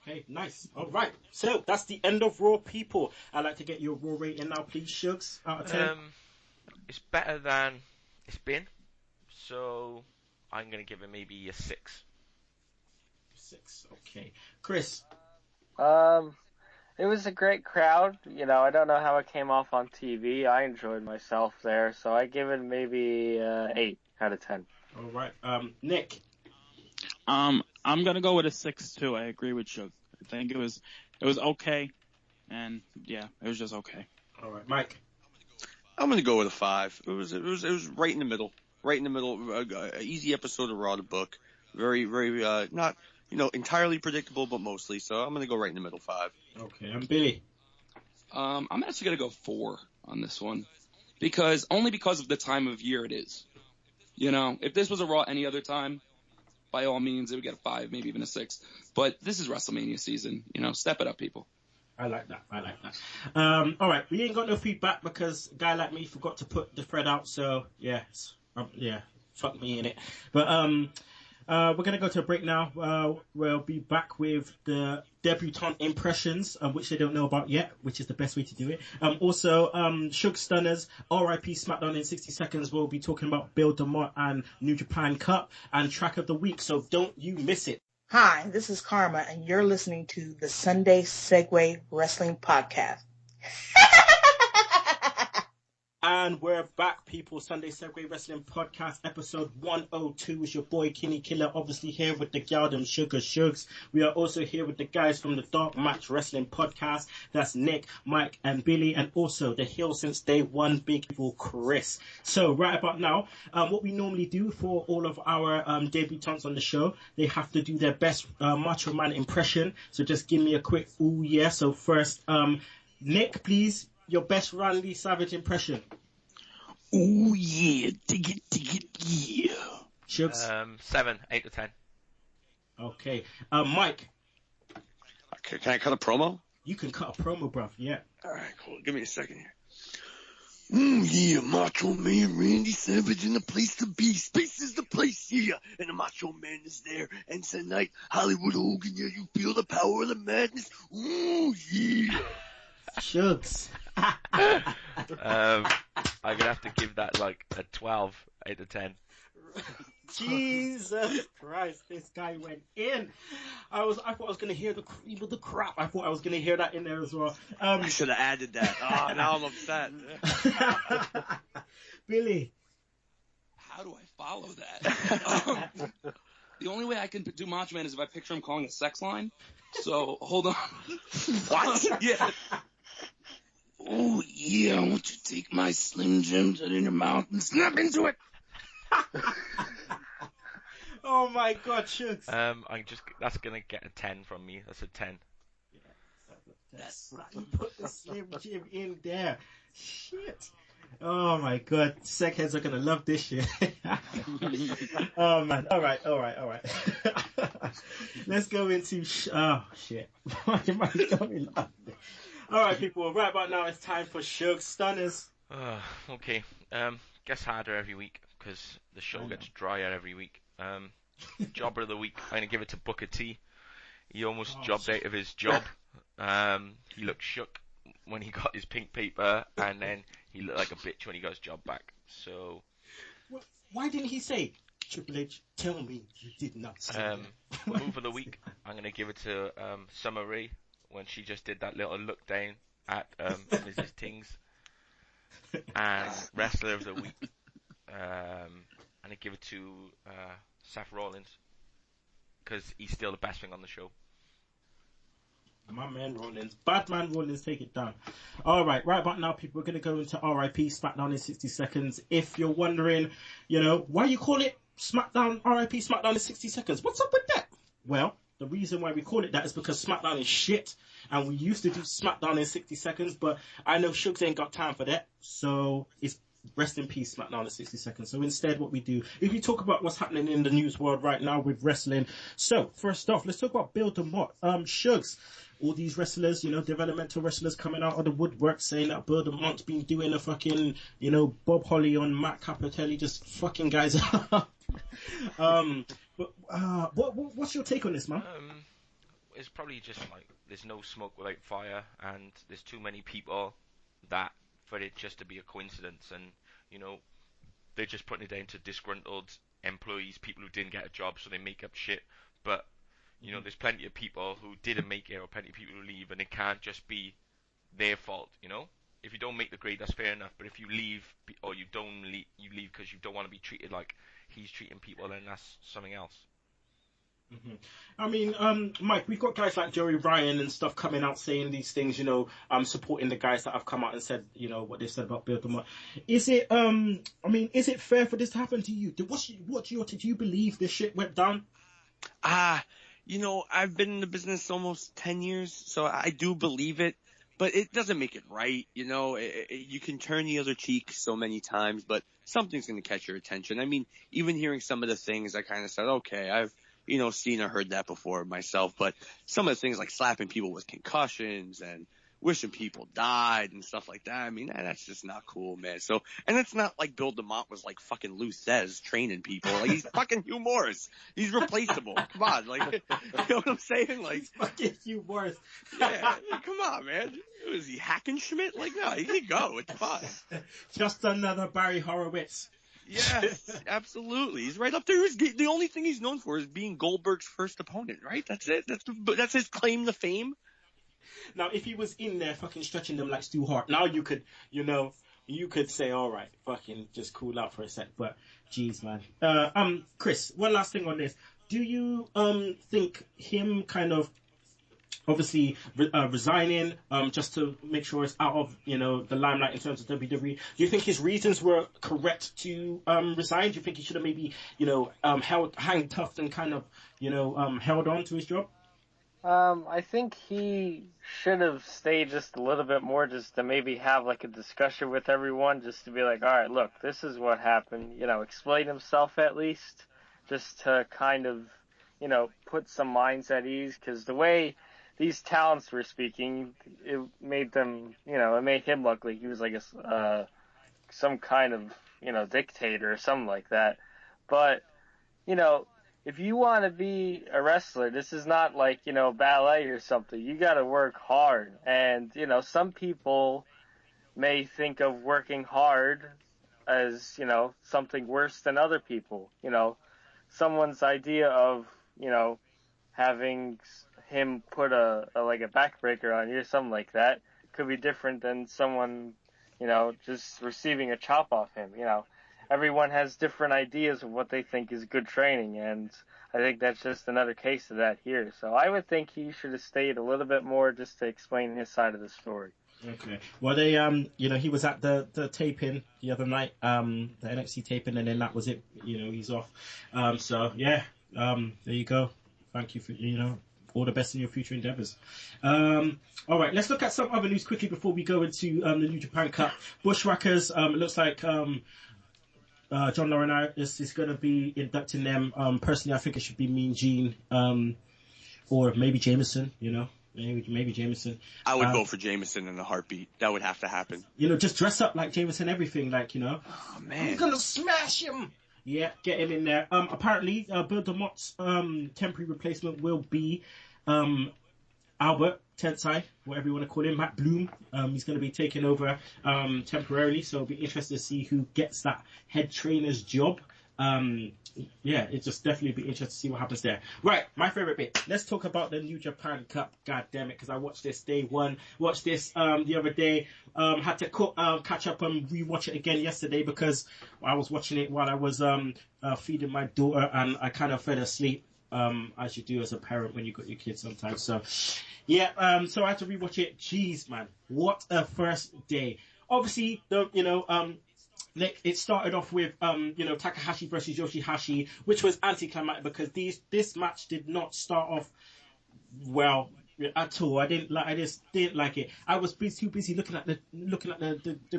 Okay, nice. All right. So that's the end of Raw, people. I'd like to get your Raw rating now, please, Shugs, out of 10. It's better than it's been, so I'm going to give it maybe a 6. 6. Okay. Chris. It was a great crowd. You know, I don't know how it came off on TV. I enjoyed myself there, so I give it maybe 8 out of 10. All right. Nick. I'm gonna go with a 6 too. I agree with you. I think it was okay, and yeah, it was just okay. All right, Mike. I'm gonna go with a 5. It was right in the middle. Right in the middle. Easy episode of Raw to book. Very, very not entirely predictable, but mostly. So I'm gonna go right in the middle, 5. Okay, and Billy. I'm actually gonna go 4 on this one, because of the time of year it is. You know, if this was a Raw any other time, by all means, it would get a 5, maybe even a 6. But this is WrestleMania season. You know, step it up, people. I like that. All right, we ain't got no feedback because a guy like me forgot to put the thread out. So yeah, fuck me in it. But we're gonna go to a break now. We'll be back with the debutante impressions, which they don't know about yet, which is the best way to do it. Also, Sugs Stunners, RIP Smackdown in 60 seconds. We'll be talking about Bill Demott and New Japan Cup and track of the week. So don't you miss it. Hi, this is Karma, and you're listening to the Sunday Segue Wrestling Podcast. And we're back, people. Sunday Segue Wrestling Podcast, episode 102 is your boy Kinny Killa, obviously here with the gal, them Sugar Shugs. We are also here with the guys from the Dark Match Wrestling Podcast. That's Nick, Mike, and Billy, and also the heel since day one, Big Evil Chris. So right about now, what we normally do for all of our debutantes on the show, they have to do their best Macho Man impression. So just give me a quick ooh yeah. So first, Nick, please. Your best Randy Savage impression. Ooh yeah, dig it, yeah. Shugs? 7, 8 to 10. Okay. Mike. Can I cut a promo? You can cut a promo, bruv. Yeah. All right, cool. Give me a second here. Yeah, Macho Man Randy Savage in the place to be. Space is the place, yeah. And the Macho Man is there. And tonight, Hollywood Hogan, yeah, you feel the power of the madness. Ooh, yeah. Shugs. I'm gonna have to give that like a 12 out of 10. Jesus Christ, this guy went in. I thought I was gonna hear the cream of the crap. I thought I was gonna hear that in there as well. I should have added that. Oh, now I'm upset. Billy. How do I follow that? The only way I can do Macho Man is if I picture him calling a sex line. So hold on. What? Yeah. Oh, yeah, I want you to take my Slim Jims out in your mouth and snap into it. Oh, my God, Shugs. That's going to get a 10 from me. That's a 10. That's right. You put the Slim Jim in there. Shit. Oh, my God. Segheads are going to love this shit. Oh, man. All right. Let's go into... oh, shit. Why am I going on? All right, people. Right about now, it's time for Sugs Stunners. Okay. Gets harder every week because the show gets drier every week. Jobber of the week. I'm gonna give it to Booker T. He almost jobbed out of his job. He looked shook when he got his pink paper, and then he looked like a bitch when he got his job back. So. Why didn't he say, Triple H, tell me you did not say that? Move of the week. I'm gonna give it to Summer Rae. When she just did that little look down at Mrs. Tings. And Wrestler of the Week. And I give it to Seth Rollins. Because he's still the best thing on the show. My man Rollins. Bad man Rollins, take it down. Alright, right about now, people, we're going to go into RIP Smackdown in 60 seconds. If you're wondering, why you call it Smackdown, RIP Smackdown in 60 seconds, what's up with that? Well, the reason why we call it that is because Smackdown is shit, and we used to do Smackdown in 60 seconds, but I know Shugs ain't got time for that, so it's rest in peace Smackdown in 60 seconds. So instead what we do is we talk about what's happening in the news world right now with wrestling. So first off, let's talk about Bill Demott. Shugs, all these wrestlers, developmental wrestlers coming out of the woodwork saying that Bill Demott's been doing a fucking, Bob Holly on Matt Cappotelli, just fucking guys up. What's your take on this, man? It's probably just like there's no smoke without fire, and there's too many people that for it just to be a coincidence, and they're just putting it down to disgruntled employees, people who didn't get a job, so they make up shit. But there's plenty of people who didn't make it, or plenty of people who leave, and it can't just be their fault. If you don't make the grade, that's fair enough. But if you leave, or you don't leave, you leave because you don't want to be treated like he's treating people, then that's something else. Mm-hmm. I mean, Mike, we've got guys like Joey Ryan and stuff coming out saying these things, supporting the guys that have come out and said, what they've said about Bill Demott. Is it, is it fair for this to happen to you? Do you believe this shit went down? I've been in the business almost 10 years, so I do believe it, but it doesn't make it right. You can turn the other cheek so many times, but something's going to catch your attention. I mean, even hearing some of the things, I kind of said, okay, I've seen or heard that before myself, but some of the things like slapping people with concussions and wishing people died and stuff like that, I mean, that's just not cool, man. So, and it's not like Bill Demott was like fucking Lou Thez training people. Like, he's fucking Hugh Morris. He's replaceable. Come on, like, you know what I'm saying? Like, he's fucking Hugh Morris. Yeah, come on, man. Was he Hackenschmidt? Like, no, he can go. It's fine. Just another Barry Horowitz. Yes, absolutely. He's right up there. The only thing he's known for is being Goldberg's first opponent, right? That's it. That's his claim to fame. Now, if he was in there fucking stretching them like Stu Hart, now you could, you could say, all right, fucking just cool out for a sec. But, geez, man. Chris, one last thing on this. Do you think him kind of obviously resigning just to make sure it's out of the limelight in terms of WWE, do you think his reasons were correct to resign? Do you think he should have maybe hang tough and kind of held on to his job? I think he should have stayed just a little bit more, just to maybe have like a discussion with everyone, just to be like, all right, look, this is what happened, explain himself at least, just to kind of, put some minds at ease, because the way these talents were speaking, it made them, it made him look like he was like some kind of, dictator or something like that. But, if you want to be a wrestler, this is not like, ballet or something. You got to work hard. And, some people may think of working hard as, something worse than other people. Someone's idea of, having him put a backbreaker on you or something like that could be different than someone, just receiving a chop off him, Everyone has different ideas of what they think is good training, and I think that's just another case of that here. So I would think he should have stayed a little bit more just to explain his side of the story. Okay. Well, they, he was at the taping the other night, the NXT taping, and then that was it. He's off. So yeah, there you go. Thank you for, all the best in your future endeavors. All right, let's look at some other news quickly before we go into the New Japan Cup. Bushwhackers, it looks like John Laurinaitis is going to be inducting them. Personally, I think it should be Mean Gene, or maybe Jameson, maybe Jameson. I would vote for Jameson in a heartbeat. That would have to happen. Just dress up like Jameson, everything, Oh, man. I'm going to smash him. Yeah, get him in there. Apparently, Bill Demott's temporary replacement will be Albert Tensai, whatever you want to call him, Matt Bloom. He's going to be taking over temporarily, so it'll be interesting to see who gets that head trainer's job. It just definitely be interesting to see what happens there. Right, my favorite bit. Let's talk about the New Japan Cup. God damn it, because I watched this day one. Watched this the other day. Had to catch up and rewatch it again yesterday because I was watching it while I was feeding my daughter and I kind of fell asleep. as you do as a parent when you got your kids sometimes. So, yeah, so I had to rewatch it. Jeez, man, what a first day. Obviously, Nick, it started off with Takahashi versus Yoshihashi, which was anticlimactic because this match did not start off well at all. I just didn't like it. I was too busy looking at the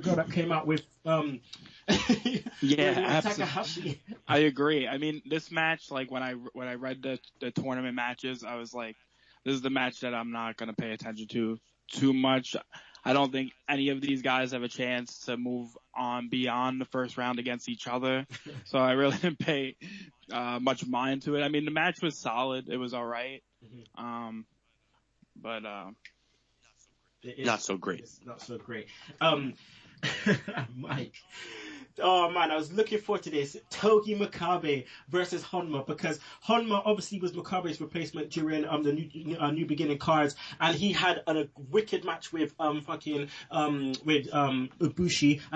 girl that came out with Takahashi. I agree. I mean, this match, like when I read the tournament matches, I was like, this is the match that I'm not gonna pay attention to too much. I don't think any of these guys have a chance to move on beyond the first round against each other. So I really didn't pay much mind to it. I mean, the match was solid. It was all right. But not so great. It's not so great. Mike. Oh man, I was looking forward to this. Togi Makabe versus Honma, because Honma obviously was Makabe's replacement during the new beginning cards, and he had a wicked match with Ibushi, and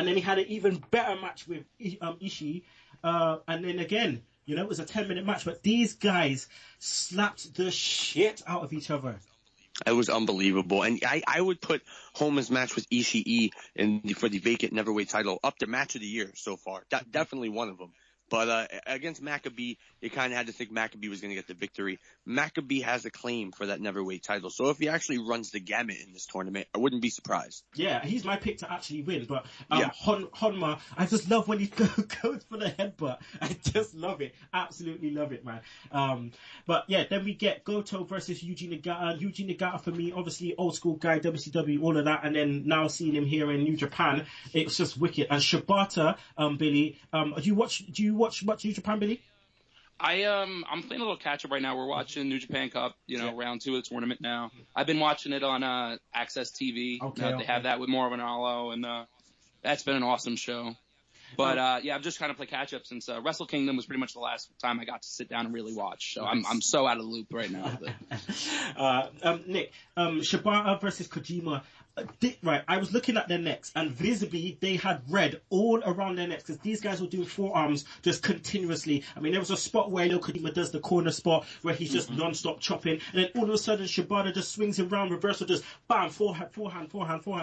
then he had an even better match with Ishii, and then again, it was a 10-minute match, but these guys slapped the shit out of each other. It was unbelievable. And I would put Honma's match with Ishii for the vacant neverweight title up to match of the year so far. Definitely one of them. But against Maccabee, you kind of had to think Maccabee was going to get the victory. Maccabee has a claim for that neverweight title. So if he actually runs the gamut in this tournament, I wouldn't be surprised. Yeah, he's my pick to actually win. But Honma, I just love when he goes for the headbutt. I just love it. Absolutely love it, man. But yeah, then we get Goto versus Yuji Nagata. Yuji Nagata, for me, obviously old school guy, WCW, all of that. And then now seeing him here in New Japan, it's just wicked. And Shibata, Billy, do you watch much New Japan, Billy? I'm playing a little catch up right now. We're watching New Japan Cup, round 2 of the tournament now. I've been watching it on Access TV. They have that with Marvin Arlo, and that's been an awesome show. But I've just kind of played catch up since Wrestle Kingdom was pretty much the last time I got to sit down and really watch. So I'm so out of the loop right now. Nick, Shibata versus Kojima. Right, I was looking at their necks, and visibly they had red all around their necks because these guys were doing forearms just continuously. I mean, there was a spot where Kojima does the corner spot where he's just non-stop chopping, and then all of a sudden Shibata just swings him round, reversal, just bam, forehand,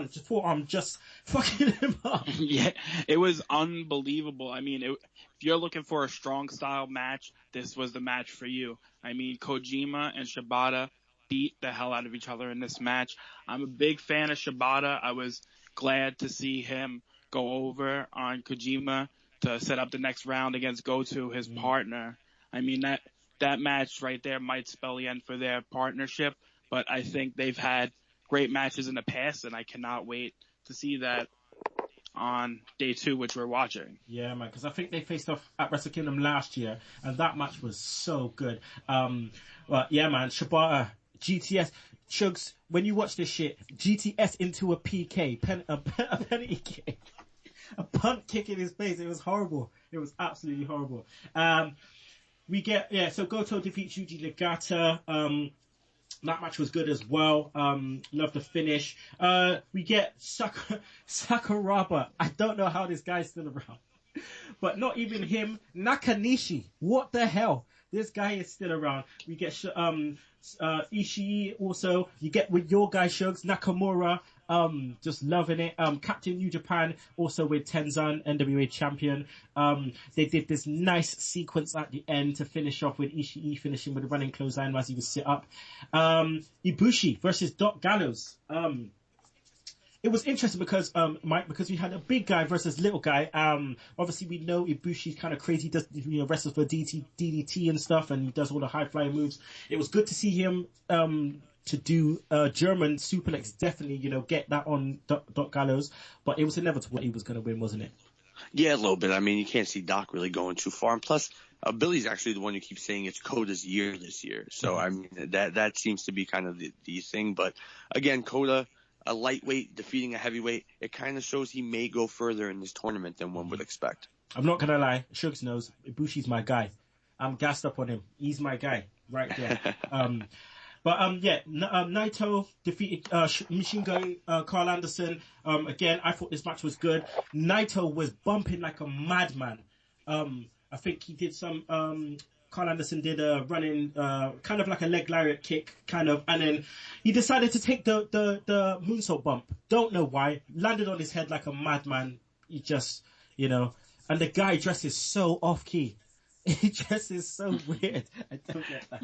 just forearm, just fucking him up. Yeah, it was unbelievable. I mean, if you're looking for a strong style match, this was the match for you. I mean, Kojima and Shibata beat the hell out of each other in this match. I'm a big fan of Shibata. I was glad to see him go over on Kojima to set up the next round against Goto, his partner. I mean, that match right there might spell the end for their partnership, but I think they've had great matches in the past, and I cannot wait to see that on day 2, which we're watching. Yeah, man, because I think they faced off at Wrestle Kingdom last year, and that match was so good. But yeah, man, Shibata, GTS, Shugs, when you watch this shit, GTS into a PK, a penalty kick, a punt kick in his face. It was horrible. It was absolutely horrible. So Goto defeats Yuji Nagata. That match was good as well. Love the finish. We get Sakuraba. I don't know how this guy's still around. But not even him. Nakanishi. What the hell? This guy is still around. We get Ishii also. You get with your guy Shugs, Nakamura. Just loving it. Captain New Japan also with Tenzan, NWA champion. They did this nice sequence at the end to finish off with Ishii finishing with a running clothesline as he was sit up. Ibushi versus Doc Gallows. It was interesting because Mike, because we had a big guy versus little guy. Obviously we know Ibushi's kind of crazy. He does wrestles for DDT and stuff, and he does all the high flying moves. It was good to see him to do German suplex. Definitely, get that on Doc Gallows. But it was inevitable he was going to win, wasn't it? Yeah, a little bit. I mean, you can't see Doc really going too far. And plus, Billy's actually the one who keeps saying it's Coda's year this year. So I mean, that seems to be kind of the thing. But again, Coda, a lightweight defeating a heavyweight, it kind of shows he may go further in this tournament than one would expect. I'm not gonna lie, Shugs knows Ibushi's my guy. I'm gassed up on him. He's my guy right there. Naito defeated Machine Gun Carl Anderson. Again, I thought this match was good. Naito was bumping like a madman. I think he did some Carl Anderson did a running, kind of like a leg lariat kick, kind of, and then he decided to take the moonsault bump. Don't know why. Landed on his head like a madman. He just, and the guy dresses so off key. He dresses so weird. I don't get that.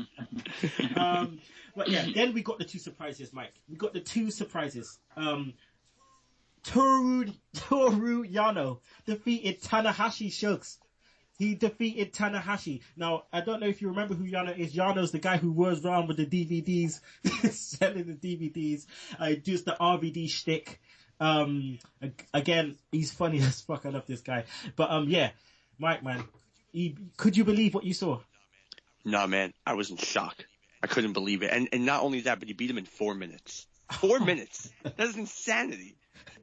But yeah, then we got the two surprises, Mike. We got the two surprises. Toru Yano defeated Tanahashi Shugs. He defeated Tanahashi. Now, I don't know if you remember who Yano is. Yano's the guy who was around with the DVDs, selling the DVDs. Does the RVD shtick. Again, he's funny as fuck. I love this guy. But yeah, Mike, man, could you believe what you saw? No, man, I was in shock. I couldn't believe it. And not only that, but he beat him in 4 minutes. 4 minutes. That's insanity.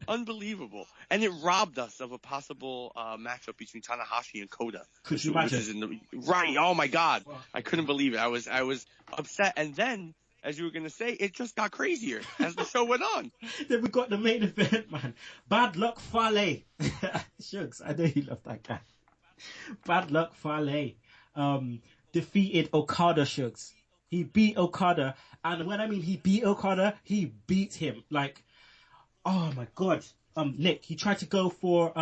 Unbelievable. And it robbed us of a possible matchup between Tanahashi and Kota. Could you imagine? Right. Oh, my God. I couldn't believe it. I was upset. And then, as you were going to say, it just got crazier as the show went on. Then we got the main event, man. Bad Luck Fale. Shugs, I know you love that guy. Bad Luck Fale defeated Okada, Shugs. He beat Okada. And when I mean he beat Okada, he beat him. Like, oh my God. Nick, he tried to go for,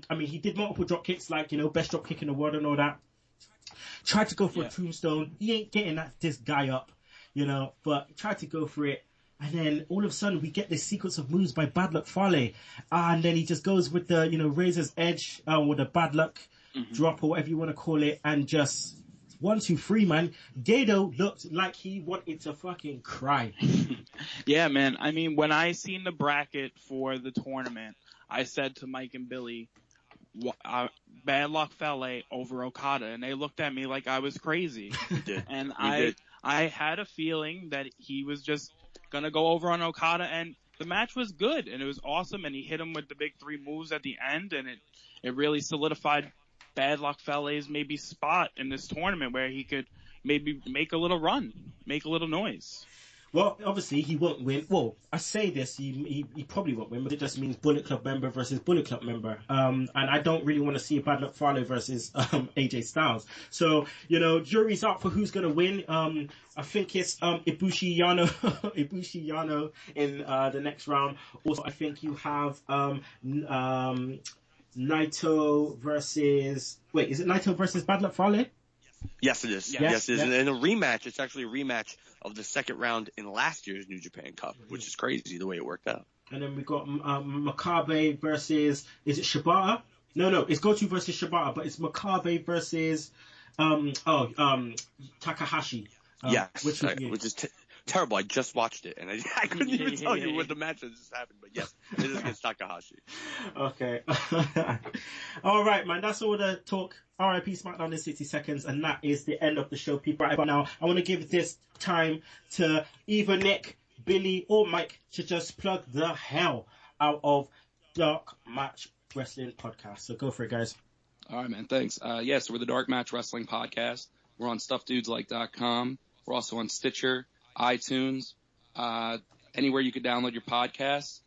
he did multiple drop kicks, like, best drop kick in the world and all that. Tried to go for a tombstone. He ain't getting this guy up, but tried to go for it. And then all of a sudden we get this sequence of moves by Bad Luck Fale. And then he just goes with the, Razor's Edge, or the Bad Luck drop or whatever you want to call it. And just 1, 2, 3, man. Gedo looked like he wanted to fucking cry. Yeah, man. I mean, when I seen the bracket for the tournament, I said to Mike and Billy, Bad Luck Fale over Okada, and they looked at me like I was crazy. And I had a feeling that he was just gonna go over on Okada, and the match was good, and it was awesome, and he hit him with the big 3 moves at the end, and it really solidified Bad Luck Fale's maybe spot in this tournament where he could maybe make a little run, make a little noise. Well, obviously he won't win. Well, I say this, he probably won't win, but it just means Bullet Club member versus Bullet Club member. And I don't really want to see Bad Luck Fale versus AJ Styles. So, jury's out for who's gonna win. I think it's Ibushi Yano in the next round. Also, I think you have Naito versus... Wait, is it Naito versus Bad Luck Fale? Yes, it is. Yes, it is. And a rematch. It's actually a rematch of the second round in last year's New Japan Cup, which is crazy the way it worked out. And then we got Makabe versus... Is it Shibata? No, it's Goto versus Shibata, but it's Makabe versus... Takahashi. Yes, which is terrible. I just watched it, and I couldn't even tell you what the match that just happened. But yes, it is against Takahashi. Okay. All right, man. That's all the talk. RIP Smackdown in 60 seconds, and that is the end of the show, people. Right now, I want to give this time to either Nick, Billy, or Mike to just plug the hell out of Dark Match Wrestling Podcast. So go for it, guys. All right, man. Thanks. So we're the Dark Match Wrestling Podcast. We're on StuffDudesLike.com. We're also on Stitcher, iTunes, anywhere you could download your podcasts.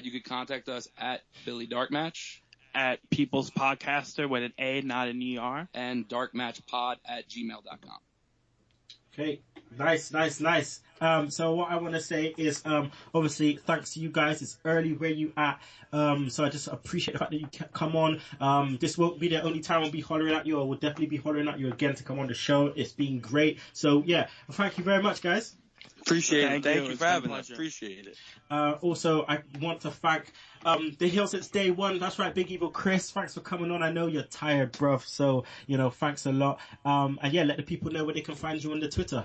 You could contact us at Billy Darkmatch, at People's Podcaster with an A, not an ER, and darkmatchpod@gmail.com. Okay, nice. So what I want to say is, obviously, thanks to you guys. It's early where you at. So I just appreciate the fact that you come on. This won't be the only time I'll be hollering at you. I will definitely be hollering at you again to come on the show. It's been great. So yeah, thank you very much, guys. Appreciate it. Thank you for having us. Appreciate it. Also, I want to thank the heel since day one. That's right, Big Evil Chris. Thanks for coming on. I know you're tired, bruv. So, thanks a lot. And yeah, let the people know where they can find you on the Twitter.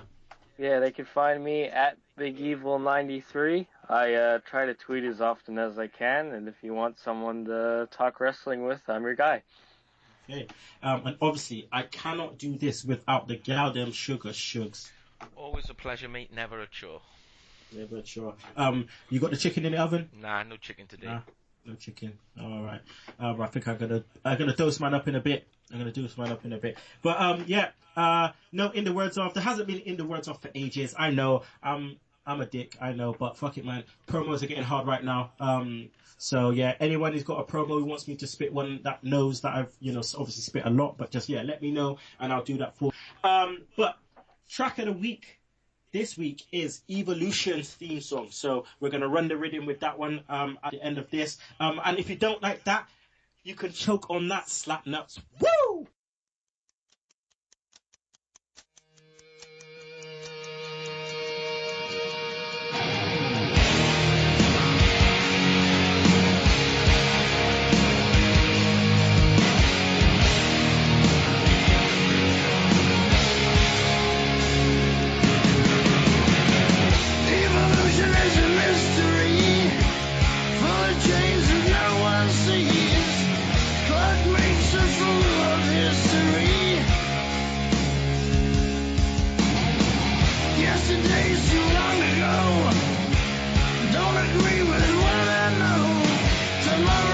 Yeah, they can find me at BigEvil93. I try to tweet as often as I can, and if you want someone to talk wrestling with, I'm your guy. Okay. And obviously, I cannot do this without the goddamn Sugar Shugs. Always a pleasure, mate. Never a chore. Never a chore. You got the chicken in the oven? Nah, no chicken today. Nah, no chicken. All right. I think I'm gonna dose mine up in a bit. But no, in the words of, there hasn't been in the words of for ages. I know. I'm a dick, I know, but fuck it, man. Promos are getting hard right now. So yeah, anyone who's got a promo who wants me to spit one that knows that I've, obviously spit a lot, but just, let me know and I'll do that for but track of the week this week is Evolution's theme song. So we're going to run the rhythm with that one at the end of this. And if you don't like that, you can choke on that, slap nuts. Woo! Tomorrow